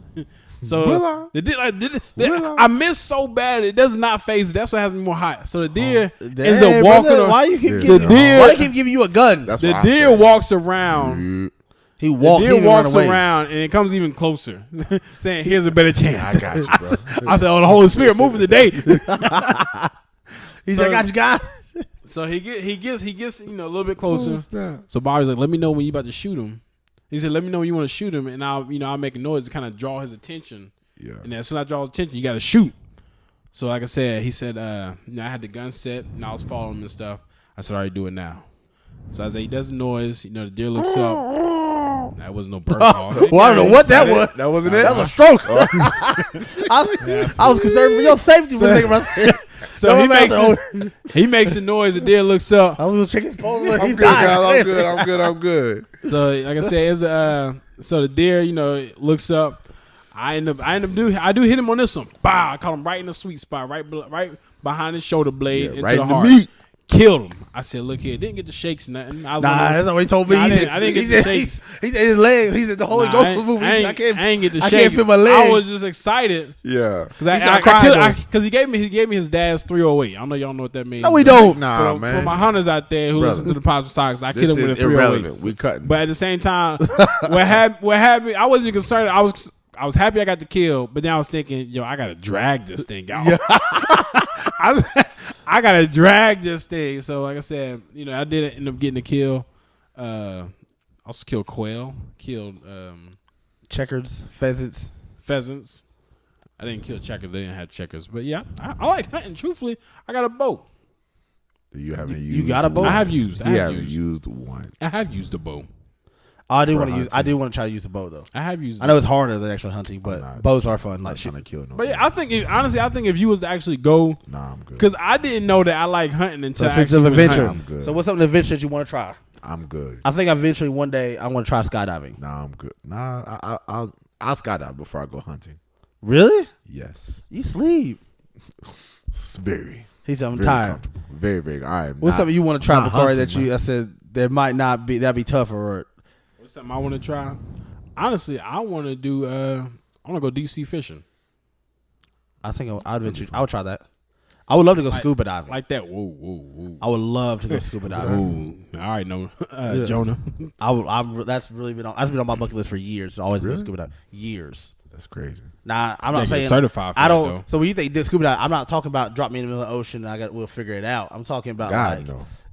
So I missed so bad it does not phase. That's what has me more hot. So the deer ends up walking. Brother, why you keep deer? Why they keep giving you a gun? That's The what I deer said. walks around. He walks. The deer walks around and it comes even closer, saying, "Here's a better chance." I got you, bro. I said, "Oh, the Holy Spirit moving today." He said, "I got you, guy." So he gets a little bit closer. So Bobby's like, "Let me know when you about to shoot him." He said, "Let me know when you want to shoot him, and I'll make a noise to kind of draw his attention." Yeah. And as soon as I draw his attention, you got to shoot. So like I said, he said, I had the gun set and I was following him and stuff. I said, all right, do it now. So as he does the noise, the deer looks up. That was no bird call. Well, I don't know what that was. That wasn't it. That was a stroke. I was concerned for your safety for a second. Right. So he makes a noise. The deer looks up. I was gonna check his pulse. I'm good, guys. I'm good. So like I said, so the deer, looks up. I do hit him on this one. Bah! I caught him right in the sweet spot, right behind his shoulder blade into right the in the heart. meat. Killed him. I said, look here, didn't get the shakes, nothing. That's not what he told me. I didn't get the shakes. He said his legs. He said the Holy Ghost was moving. I ain't get the shakes. I can't feel my legs. I was just excited. Yeah. Because he gave me his dad's 308. I know y'all know what that means. No, we don't. Nah, For man. my hunters out there who listen to the Pops and Socks, I killed him with a 308. Irrelevant. We cutting. But at the same time, what happened? I wasn't even concerned. I was happy I got the kill, but then I was thinking, I gotta drag this thing out. I gotta drag this thing. So like I said, I did end up getting a kill. I also killed quail, killed checkers, pheasants. I didn't kill checkers. They didn't have checkers. But yeah, I like hunting. Truthfully, I got a bow. You haven't used. You got a bow? I have used. I haven't used once. I have used a bow. I do want to try to use the bow though. I have used. I know it's harder than actually hunting, but bows are fun. Like trying to kill no. But yeah, I think if you was to actually go, I'm good. because I didn't know that I like hunting until sense of adventure. I'm good. So what's something adventure that you want to try? I'm good. I think eventually one day I want to try skydiving. Nah, I'm good. Nah, I'll skydive before I go hunting. Really? Yes. You sleep? It's very. He said I'm very tired. comfortable. Very, very. All right. What's something you want to try, Bakari? That hunting, I said there might not be. That'd be tough or. What's something I want to try? Honestly, I want to do. I want to go deep sea fishing. I think I would try that. I would love to go scuba diving. Like that. Whoa. I would love to go scuba diving. Ooh. All right, no, Jonah. That's been on my bucket list for years. Always go scuba diving. Years. That's crazy. Nah, I'm not saying certified. For I don't. Though. So when you think scuba dive, I'm not talking about drop me in the middle of the ocean. And we'll figure it out. I'm talking about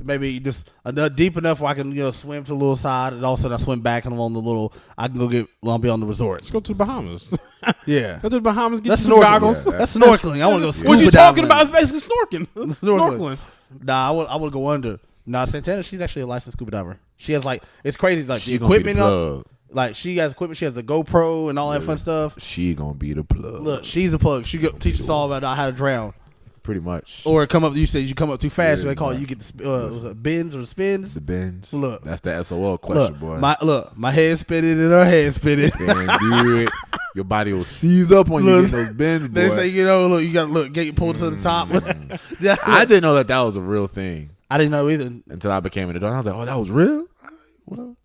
maybe just deep enough where I can swim to the little side, and all of a sudden I swim back and along the little. I can go I'll be on the resort. Let's go to the Bahamas. Yeah, go to the Bahamas. Get that's some goggles. Yeah, that's snorkeling. I want to go scuba What you talking diving. about is basically snorkeling. Snorkeling. Nah, I want to go under. Nah, Santana, she's actually a licensed scuba diver. She has it's crazy. Like She the equipment. plug. Like she has equipment. She has the GoPro and all that fun stuff. She gonna be the plug. Look, she's a plug. She teach us all about how to drown. Pretty much. Or come up. You said you come up too fast, so they call right. it. You get the bends or the spins. The bends. Look, that's the SOL question, boy. My head spinning and her head spinning. Can't do it. Your body will seize up on you in those bends, boy. They say you got to get pulled to the top. I didn't know that was a real thing. I didn't know either until I became an adult. I was like, oh, that was real. Well,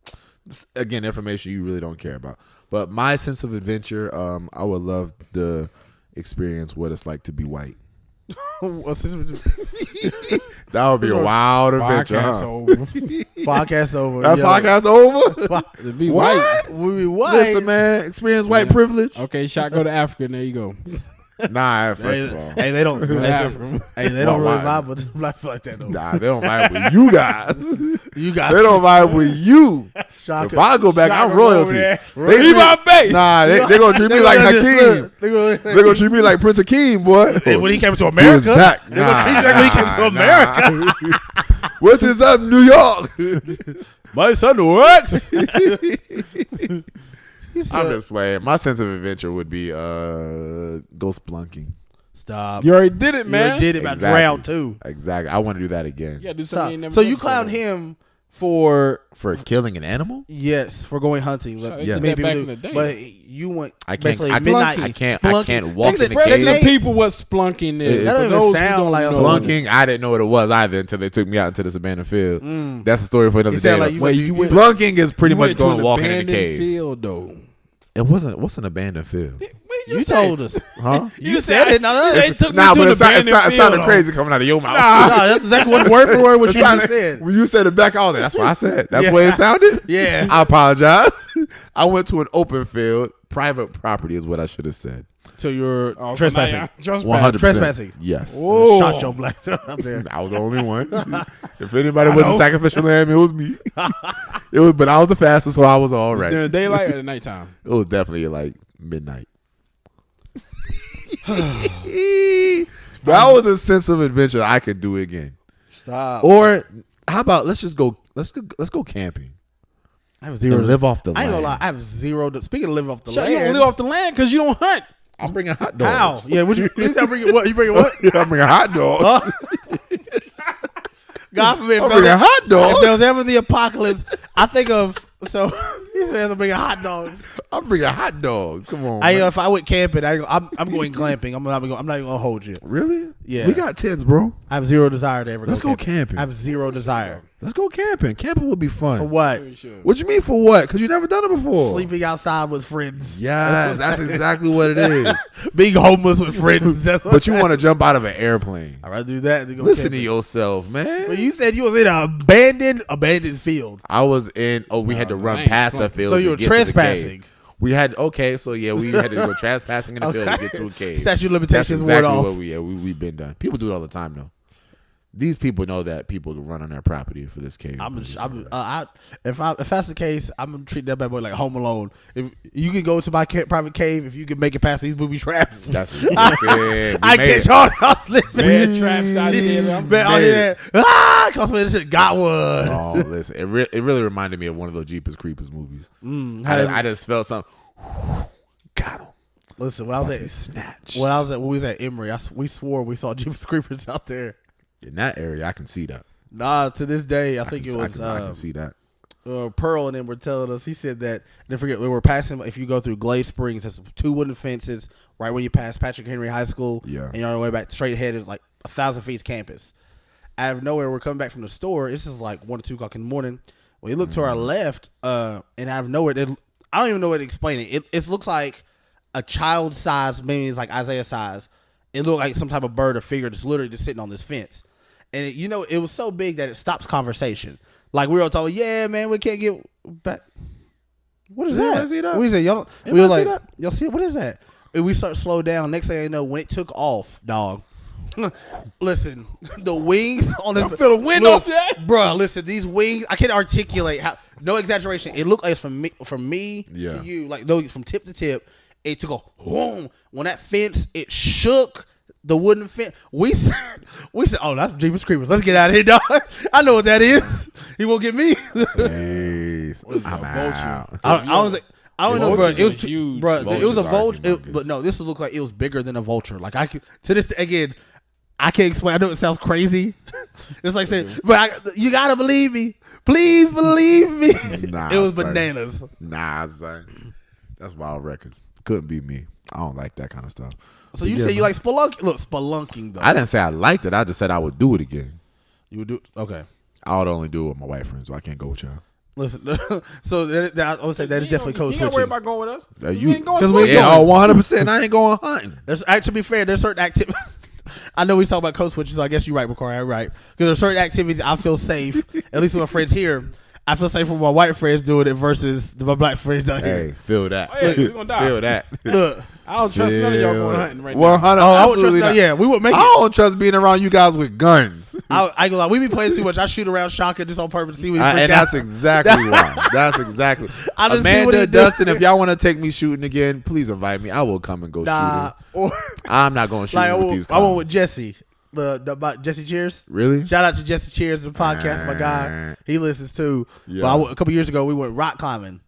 again, information you really don't care about. But my sense of adventure, I would love to experience what it's like to be white. That would be a wild adventure. Podcast over. That podcast over? To be white. We be white. Listen, man, experience white privilege. Okay, Shaka, go to Africa. And there you go. Nah, first of all. Hey, they don't. They don't really vibe with black like that though. Nah, they don't vibe with you guys. You guys. They don't vibe with you. Shaka. If I go back, I'm royalty. They my base. Nah, they gonna treat me like Hakeem. They gonna treat me like Prince Hakeem, boy. Hey, when he came to America, back. they gonna treat you like when he came to America. What's this up, New York? My son works. I'm just playing. My sense of adventure would be go spelunking. Stop. You already did it, man. You already did it about drown too. Exactly. I want to do that again. Yeah, do something you never So done you before. clown him for killing an animal? yes, for going hunting. So yeah. did that back in the day. But you went. I can't. basically I midnight. can't Splunking. walk in the Express to the cave. people what splunking is. That For don't even those who sound don't like know. Splunking, I didn't know what it was either until they took me out into this abandoned field. That's a story for another You day. sound like though. you went- Splunking is pretty You much went to going an walking in the abandoned cave. field, though. It wasn't. What's an abandoned field? You told us. Huh? You said it, not us. They took me Nah, to but an it abandoned field. sounded crazy coming out of your mouth. No, that's exactly what word for word what you just said. When you said it back, I was like, that's what I said. That's Yeah. the way it sounded? Yeah. I apologize. I went to an open field. Private property is what I should have said. So you're Oh, so trespassing. now you're 100%. Trespassing. Yes. Whoa. Shot your black up there. I was the only one. If anybody was a sacrificial lamb, it was me. But I was the fastest, so I was all right. During the daylight or the nighttime? It was definitely like midnight. That was a sense of adventure I could do again. Stop. Or how about let's go camping. I have zero And live off the I ain't land. gonna lie. I have zero. Speaking of living off the Shut, you don't land, live off the land because you don't hunt. I'm bringing hot how? dogs. Yeah, what you bringing? What you bringing? What? I'm bringing hot dogs. Huh? God forbid. I'm if there bringing was- hot If dogs. there was ever the apocalypse, I think of so he says I'm bringing hot dogs. I'm bringing hot dogs. Come on. I man. if I went camping, I'm going glamping. I'm not even gonna hold you. Really? Yeah. We got tents, bro. I have zero desire to ever. Let's go camping. I have zero desire Let's go camping. Camping would be fun. for what? What you mean for what? Because you never done it before. Sleeping outside with friends. Yes, that's exactly what it is. Being homeless with friends. That's what But you want to jump out of an airplane. I'd rather do that than go Listen to camping. yourself, man. But you said you was in an abandoned field. I was in. Oh, we had to run thanks. past a field. So to you were get to the cave. trespassing. We had so yeah, we had to go trespassing in the field to Okay. get to a cave. Statute of That's limitations exactly wore off. what we've been done. People do it all the time though. These people know that people can run on their property for this cave. If that's the case, I'm gonna treat that bad boy like Home Alone. If you can go to my private cave, if you can make it past these booby traps, That's what we said. I get y'all out slipping. Bad traps out here. man. Man, out here, cause me this shit got one. Oh, listen, it really reminded me of one of those Jeepers Creepers movies. I just felt something. Got him. Listen, when I was at Snatch. when we was at Emory, we swore we saw Jeepers Creepers out there. In that area, I can see that. Nah, to this day, I think it was I can see that. Pearl and them were telling us. He said that. Don't forget, we were passing. If you go through Glade Springs, there's 2 wooden fences right when you pass Patrick Henry High School. Yeah. And you're on the way back straight ahead is like 1,000 feet campus. Out of nowhere, we're coming back from the store. This is like 1 or 2 o'clock in the morning. We look to our left, and out of nowhere, I don't even know what to explain it. It looks like a child size, maybe it's like Isaiah size. It looked like some type of bird or figure that's literally just sitting on this fence. And it was so big that it stops conversation. Like we were all talking, yeah, man, we can't get back. What is Yeah, that? I see that. What is that? Y'all, we Anybody were see like, that? y'all see it? What is that? And we start to slow down. Next thing I know, when it took off, dog. Listen, the wings on this. I feel the wind off that. Bro, listen, these wings, I can't articulate how. No exaggeration. It looked like it's from me Yeah. to you, like no, from tip to tip. It took a boom. When that fence, it shook. The wooden fence. We said, oh, that's Jeepers Creepers. Let's get out of here, dog. I know what that is. He won't get me. Jeez. What is that, I'm vulture? out. I don't know, bro. It was huge. bro. It was a Vultures are vulture, humongous. but no, this would look like it was bigger than a vulture. Like I could, to this again, I can't explain. I know it sounds crazy. It's like saying, but you gotta believe me. Please believe me. Nah, it was son. bananas. Nah, son. That's Wild Records. Couldn't be me. I don't like that kind of stuff. So you say you like spelunking? Look, spelunking though. I didn't say I liked it. I just said I would do it again. You would do okay. I would only do it with my white friends, so I can't go with y'all. Listen, so I would say that is definitely code switching. You ain't worried about going with us. You ain't going because with us. Yeah, 100%. I ain't going hunting. To be fair, there's certain activities. I know we talk about code switching, so I guess you're right, Bakari. I'm right. Because there's certain activities I feel safe, at least with my friends here. I feel safe with my white friends doing it versus my black friends out here. Hey, feel that. Oh, yeah, we gonna die. Feel that. Look, I don't trust none of y'all going hunting right now. 100. I would Absolutely trust. not. Yeah, we would make I it. don't trust being around you guys with guns. I go like we be playing too much. I shoot around Shaka just on purpose to see what he And out. that's exactly why. That's exactly. I just see what Amanda, he Dustin, if y'all want to take me shooting again, please invite me. I will come and go Or shooting. I'm not going to shoot like with these I went clowns. with Jesse. About Jesse Cheers. Really? Shout out to Jesse Cheers, the podcast. My guy, he listens too. Yeah. But a couple years ago, we went rock climbing,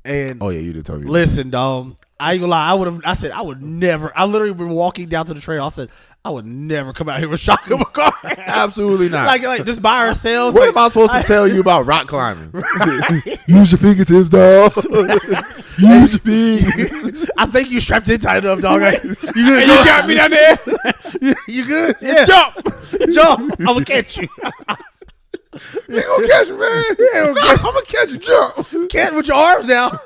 and Oh, yeah, you did tell me. listen, dog. I ain't gonna lie. I said I would never. I literally been walking down to the trail. I said I would never come out here with Shaka Bakari. Absolutely not. like just by ourselves. What like, am I supposed to tell you about rock climbing? Use your fingertips, dog. Use your fingers. I think you strapped in tight enough, dog. You good? Hey, you got me down there. You good? Yeah. Jump. I'm gonna catch you. You ain't gonna catch me, man. I'm gonna catch you. Jump. Can't with your arms out.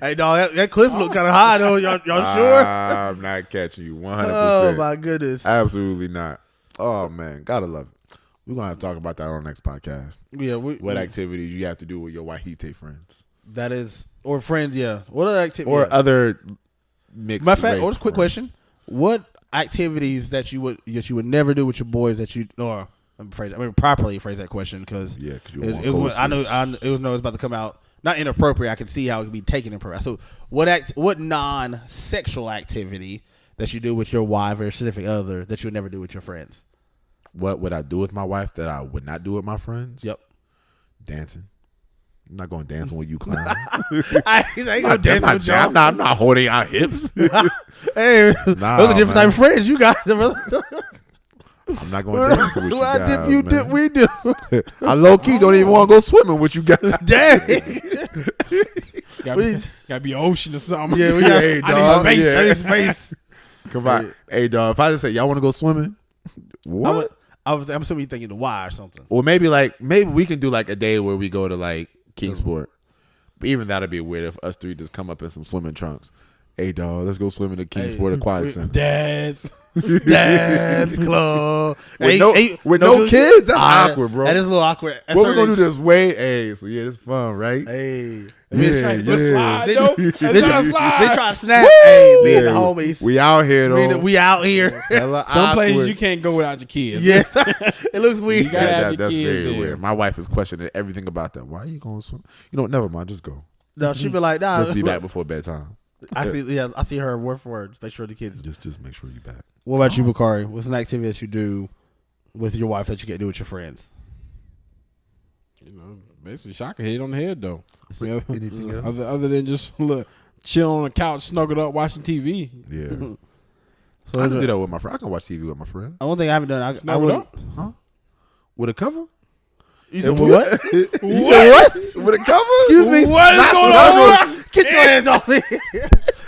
Hey, dog, that cliff look kind of high though. Y'all sure? I'm not catching you 100%. Oh my goodness. Absolutely not. Oh man, gotta love it. We're gonna have to talk about that on the next podcast. Yeah. What activities you have to do with your Wahite friends That is, or friends. Yeah. What other activities? or other mixed Matter of fact, race or just a quick friends. question: what activities that you would never do with your boys that you or properly phrase that question because Yeah, it was about to come out not inappropriate. I can see how it could be taken inappropriate. So what non-sexual activity that you do with your wife or significant other that you would never do with your friends? What would I do with my wife that I would not do with my friends? Yep. Dancing. I'm not going dancing with you, clown. I ain't gonna dance with y'all. I'm not holding our hips. Hey, those are different type of friends you guys. I'm not going to dance with you I guys, dip, you man. dip, we dip. I low key don't even want to go swimming with you guys. Dang. Gotta be an ocean or something. Yeah, we got Hey, I dog, need space. yeah. I need space. Come on. Hey, dog, if I just say, y'all want to go swimming? What? I'm assuming you're thinking the Y or something. Or maybe we can do like a day where we go to like Kingsport. But even that'd be weird if us three just come up in some swimming trunks. Hey, dog, let's go swimming at Kingsport Aquatic Center. Dance club. With no kids? That's awkward, bro. That is a little awkward. What we gonna do this way? Hey, so yeah, it's fun, right? Hey. Yeah, Slide, They, yo. they Let's slide. try to snap. Hey, me and the homies. We out here though. We out here. Some places you can't go without your kids. Yes. It looks weird. You gotta have your that's kids very there. weird. My wife is questioning everything about that. Why are you going to swim? You know, never mind. Just go. No, she'd be like, nah. Just be back before bedtime. I see her word for word. Make sure the kids. Just make sure you're back. What about you, Bakari? What's an activity that you do with your wife that you can't do with your friends? You know, basically, Shaka hit on the head though. Anything else? Other than just chill on the couch, snuggled up, watching TV. Yeah. So I can do that with my friend. I can watch TV with my friend. One thing I haven't done. I Snuggled would. up? Huh? With a cover? You said what? You said What? With a cover? Excuse me. What is Not going snuggled. on? Get your hands off me.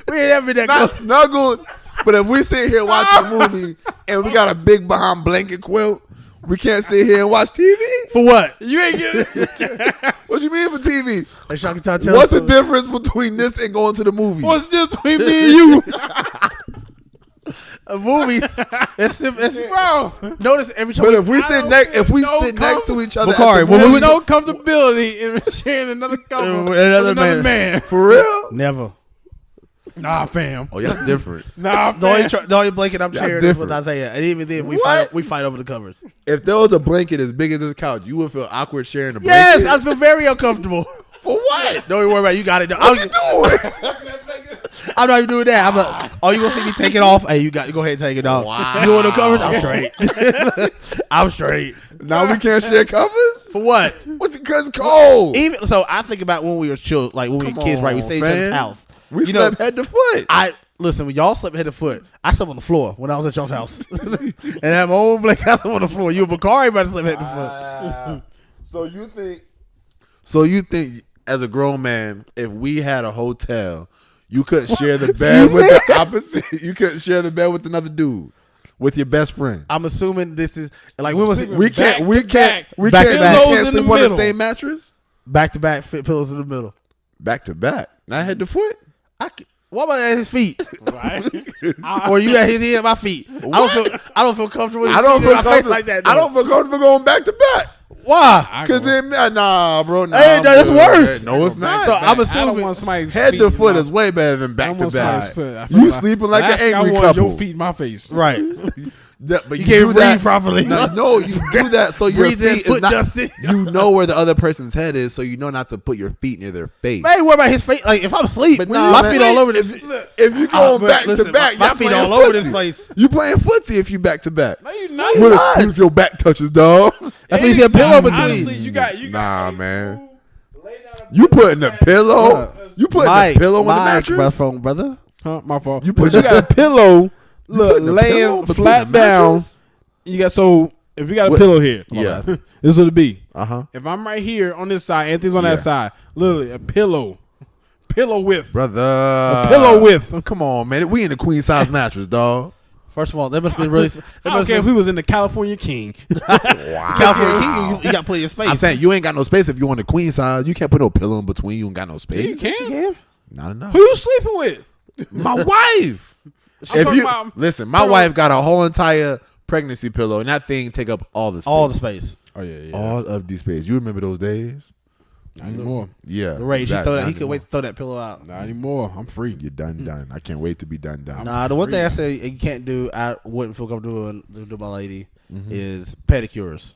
We ain't ever been that Not close. snuggled. But if we sit here watching a movie and we got a big behind blanket quilt, we can't sit here and watch TV? For what? You ain't getting it. What you mean for TV? Hey, Shaka, tell What's us the difference between this and going to the movie? What's the difference between me and you? Movies. It's Bro, notice every time. But if we I sit don't next, feel if we no sit next to each other, Bakari, at the when we movie, there's no comfortability in sharing another cover with Another another man. man. for real? Never. Nah, fam. Oh, y'all different. Nah, The fam. only blanket I'm Yeah, sharing is with different. Isaiah, and even then we What? fight over the covers. If there was a blanket as big as this couch, you would feel awkward sharing a Yes, blanket. I feel very uncomfortable. For what? Don't even worry about it. You got it. What you doing? I'm not even doing that. I'm like, oh, you gonna see me take it off? Hey, you go ahead and take it off. Wow. You want the covers? I'm straight. I'm straight. Now we can't share covers? For what? What's because it's cold? Even so, I think about when we were chill, like when we were kids, right? We stayed at each other's house. We You know, slept head to foot. Listen, when y'all slept head to foot, I slept on the floor when I was at y'all's house, and had my own blanket. I slept on the floor. You and Bakari better sleep head to foot. So you think as a grown man, if we had a hotel, you couldn't share the bed with the opposite? You couldn't share the bed with another dude, with your best friend. I'm assuming this is like we was We can't Back to sleep back. on the Pillows in the same middle. mattress. Back-to-back fit pillows in the middle. Back to back, not head to foot. What about at his feet? Right? Or you at his head, my feet? I don't feel comfortable. I don't feel comfortable like that. I don't feel comfortable going back to back. Why? Because then, nah, bro. Nah, Hey, that's worse. No, it's not. So I'm I assuming don't want somebody's Head feet to in foot my- is way better than I back don't to want somebody's back. foot. I feel You sleeping like last an thing I angry want is couple. your feet in my face. right. But You can't do breathe that properly. No, you do that so your Breathe in, feet is foot not. dusted. You know where the other person's head is, so you know not to put your feet near their face. Man, what about his face? Like if I'm asleep, But my nah, feet man, all over this. If you going but back listen, to back, my y'all feet playing all over this footsie. place. You playing footsie if you back to back. No, you not. What if your back touches, dog? That's what he said. Pillow between. Honestly, you got Nah, a man. smooth- lay down a You pillow putting a that- pillow? You putting a pillow on the mattress? brother. Huh, my fault. You But put you got a pillow, look, putting a pillow laying between flat the down. mattress? You got if you got a What? pillow here, Yeah. this is what it be. Uh-huh. If I'm right here on this side, Anthony's on Yeah. that side. Literally a pillow width, Brother. pillow width. Come on, man. We in the queen size mattress, dog. First of all, that must be really. I don't care if we was in the California King. California King, you got plenty of space. I'm saying you ain't got no space if you want the queen size. You can't put no pillow in between. You ain't got no space. You can. Not enough. Who you sleeping with? My wife. I'm If talking you about listen, my pillow. wife got a whole entire pregnancy pillow, and that thing take up all the space. all the space. Oh yeah. All of the space. You remember those days? Not anymore. Yeah. The rage. exactly. He could wait to throw that pillow out. Not anymore. I'm free. You're done. I can't wait to be done. Nah, the one thing I say you can't do, I wouldn't feel comfortable doing to my lady is pedicures.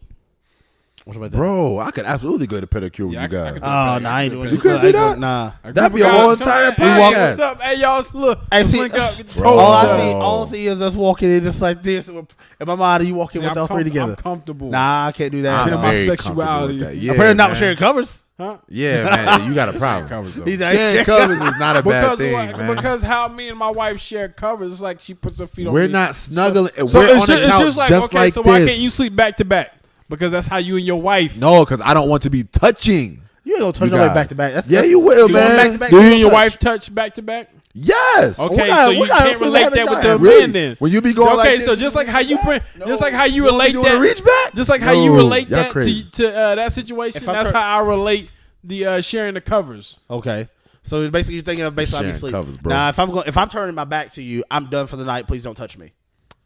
What about that? Bro, I could absolutely go to pedicure with Yeah, you I guys. could- Oh, no, I ain't doing You couldn't do that? Nah. That'd be a whole entire Hey, what's podcast. up? Hey, y'all, look. Hey, see- link up. Get the Bro. toes All up. I see is us walking in just like this. In my mind, you walking See, with I'm all three together. I'm comfortable. Nah, I can't do that. I'm my very sexuality. comfortable with that. Yeah, Apparently not man. sharing covers. Huh? Yeah, man, you got a problem. Covers, though. He's Sharing covers is not a bad because thing, of what- man. because how me and my wife share covers, it's like she puts her feet on We're me. not snuggling. So We're it's on just, the it's couch just like, just okay, like so why this. can't you sleep back to back? Because that's how you and your wife. No, because I don't want to be touching. You ain't gonna touch You nobody guys. back to back. Yeah, you will, you man. going back to back, Do you don't and your touch. wife touch back to back? Yes. Okay, got- so we you got can't food relate habits that with out the here. Really? man then. When you be going Okay, like so this, just like how you bring, just like how you you want me relate doing a that, reach back? just like how you No, relate y'all that crazy. to that situation. If I'm That's tur- how I relate the sharing the covers. Okay. So it's basically you're thinking of based on how you Sharing sleep. covers, bro. Now, if I'm turning my back to you, I'm done for the night. Please don't touch me.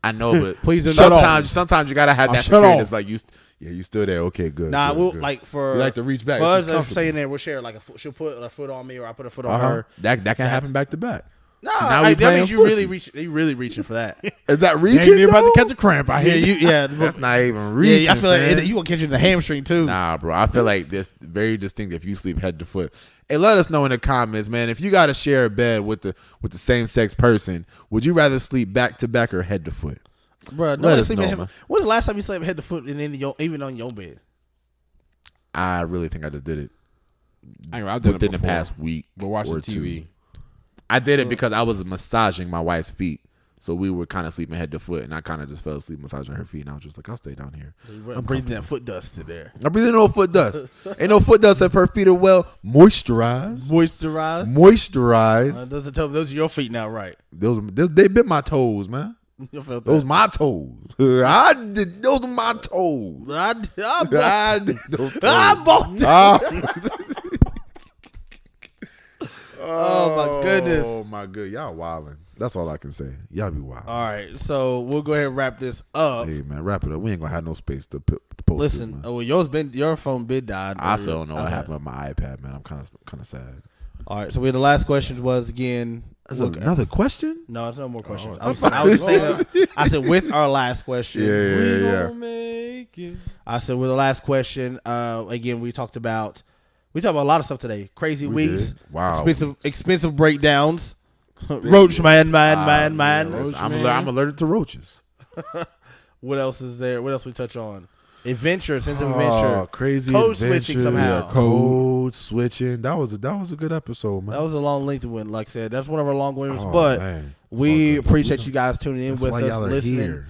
I know, but Please do not sometimes you gotta have I'll that shut security. off. That's like you still there. Okay, good. Nah, good, we'll good. like for You like to reach back. For It's us, just if comfortable. saying that we'll share like she'll put a foot on me or I put a foot on Uh-huh. her. That can happen back to back. No, So now we that playing means you really footsie. really reaching for that. Is that Hey, reaching? you're about to though? catch a cramp. I yeah, hear you. That's not even reaching. Yeah, I feel man. like you gonna catch it in the hamstring too. Nah, bro. I feel like this very distinct if you sleep head to foot. Hey, let us know in the comments, man. If you got to share a bed with the same sex person, would you rather sleep back to back or head to foot? Bro, Let nobody us sleeping know, him. man. When's the last time you slept head to foot and even on your bed? I really think I just did it I've done it within the before. past week. But watching or two. TV. I did it because I was massaging my wife's feet. So we were kind of sleeping head to foot, and I kind of just fell asleep massaging her feet. And I was just like, I'll stay down here. I'm breathing that foot dust in there. I'm breathing no foot dust. Ain't no foot dust if her feet are well moisturized. Moisturized. Moisturized. Doesn't tell me those are your feet now, right? They bit my toes, man. You felt Those that. my toes. I did those are my toes. I I did those toes. bought that. Ah. Oh my goodness. Oh my good. Y'all wildin'. That's all I can say. Y'all be wild. All right, so we'll go ahead and wrap this up. Hey man, wrap it up. We ain't gonna have no space to post Listen, this, man. your phone been died. I still don't know what Okay. happened with my iPad, man. I'm kind of sad. All right, so the last question was again. Is there another question? No, it's no more questions. Oh, I was saying, I said with our last question. Yeah. Make it. I said with the last question. Again, we talked about a lot of stuff today. Crazy We weeks. did. Wow. Expensive breakdowns. Roach man. Yes, I'm allergic to roaches. What else is there? What else we touch on? Adventure, sense of Oh, adventure. crazy Code adventure. switching somehow. Yeah, code switching. That was a good episode, man. That was a long length one. Like I said, that's one of our long winners. Oh, but man. It's we all good. appreciate you guys tuning in That's with why us, y'all are listening. here.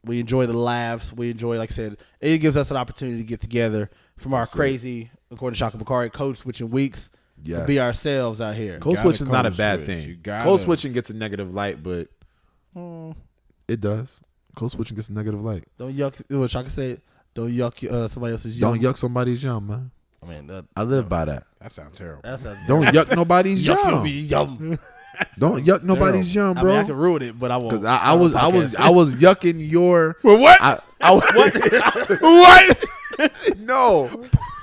We enjoy the laughs. We enjoy, like I said, it gives us an opportunity to get together from our That's it. crazy, according to Shaka Bakari, code switching weeks to Yes. be ourselves out here. Code Gotta switching is not a code bad switch. You thing. gotta- Code switching gets a negative light, but it does. Code switching gets a negative light. Don't yuck. What Shaka said. Don't yuck somebody else's Don't yum. yuck somebody's yum, man. I mean, I live by that. That sounds terrible. Don't yuck nobody's Yuck, yum. yum. Don't yuck nobody's yum, bro. I mean, I can ruin it, but I won't. Because I was yucking your. Well, what? What? No.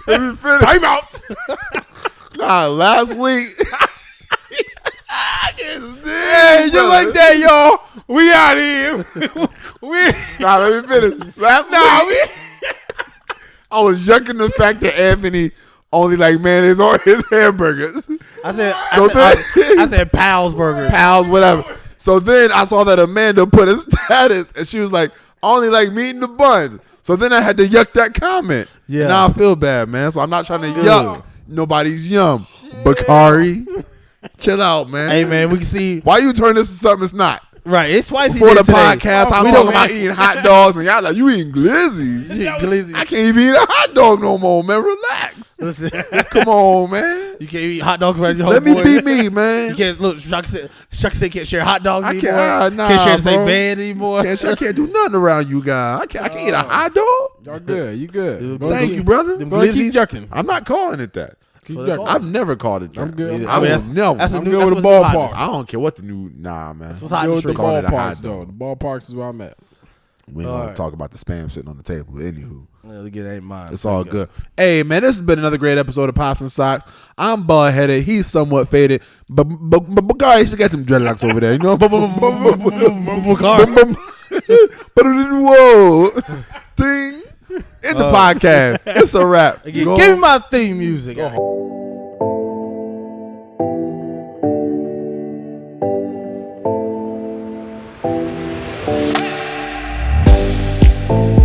Let me finish. Time out. Nah, last week. Hey, just like that, y'all. We out here. Nah, let me finish. Last week, I was yucking the fact that Anthony only like mayonnaise on his hamburgers. I said Pal's Burgers. Pals, whatever. So then I saw that Amanda put a status, and she was like, I only like meat in the buns. So then I had to yuck that comment. Yeah. And now I feel bad, man. So I'm not trying to yuck nobody's yum. Bakari, chill out, man. Hey, man, we can see. Why you turn this to something it's not? Right, it's spicy. Before the today. podcast, I'm talking about eating hot dogs, and y'all like, you eating glizzies. Glizzies. I can't even eat a hot dog no more, man. Relax. Listen, Come on, man. you can't eat hot dogs right your Let me boy. be me, man. You can't look. Shaka said can't share hot dogs I anymore. can't, Can't share the same bro. bed anymore. I can't do nothing around you guys. I can't eat a hot dog. Y'all good. You good. Thank you, brother. Them Go ahead, keep glizzies. yucking. I'm not calling it that. Keep what they yucking. call I've never called it that. I'm good. I will never. That's I'm new, good that's with the what's ballpark. hot. I don't care what the new. Nah, man. What's hot Go in the with the streets. Call it a hot ballparks, dog. though. The ballparks is where I'm at. We don't All want to right. talk about the spam sitting on the table. Anywho, Again, ain't mine. it's all good. Hey, man, this has been another great episode of Pops and Socks. I'm bald headed. He's somewhat faded, but Bakari still got them dreadlocks over there. You know. Whoa, ding. In the podcast. It's a wrap. Again, Go. give me my theme music.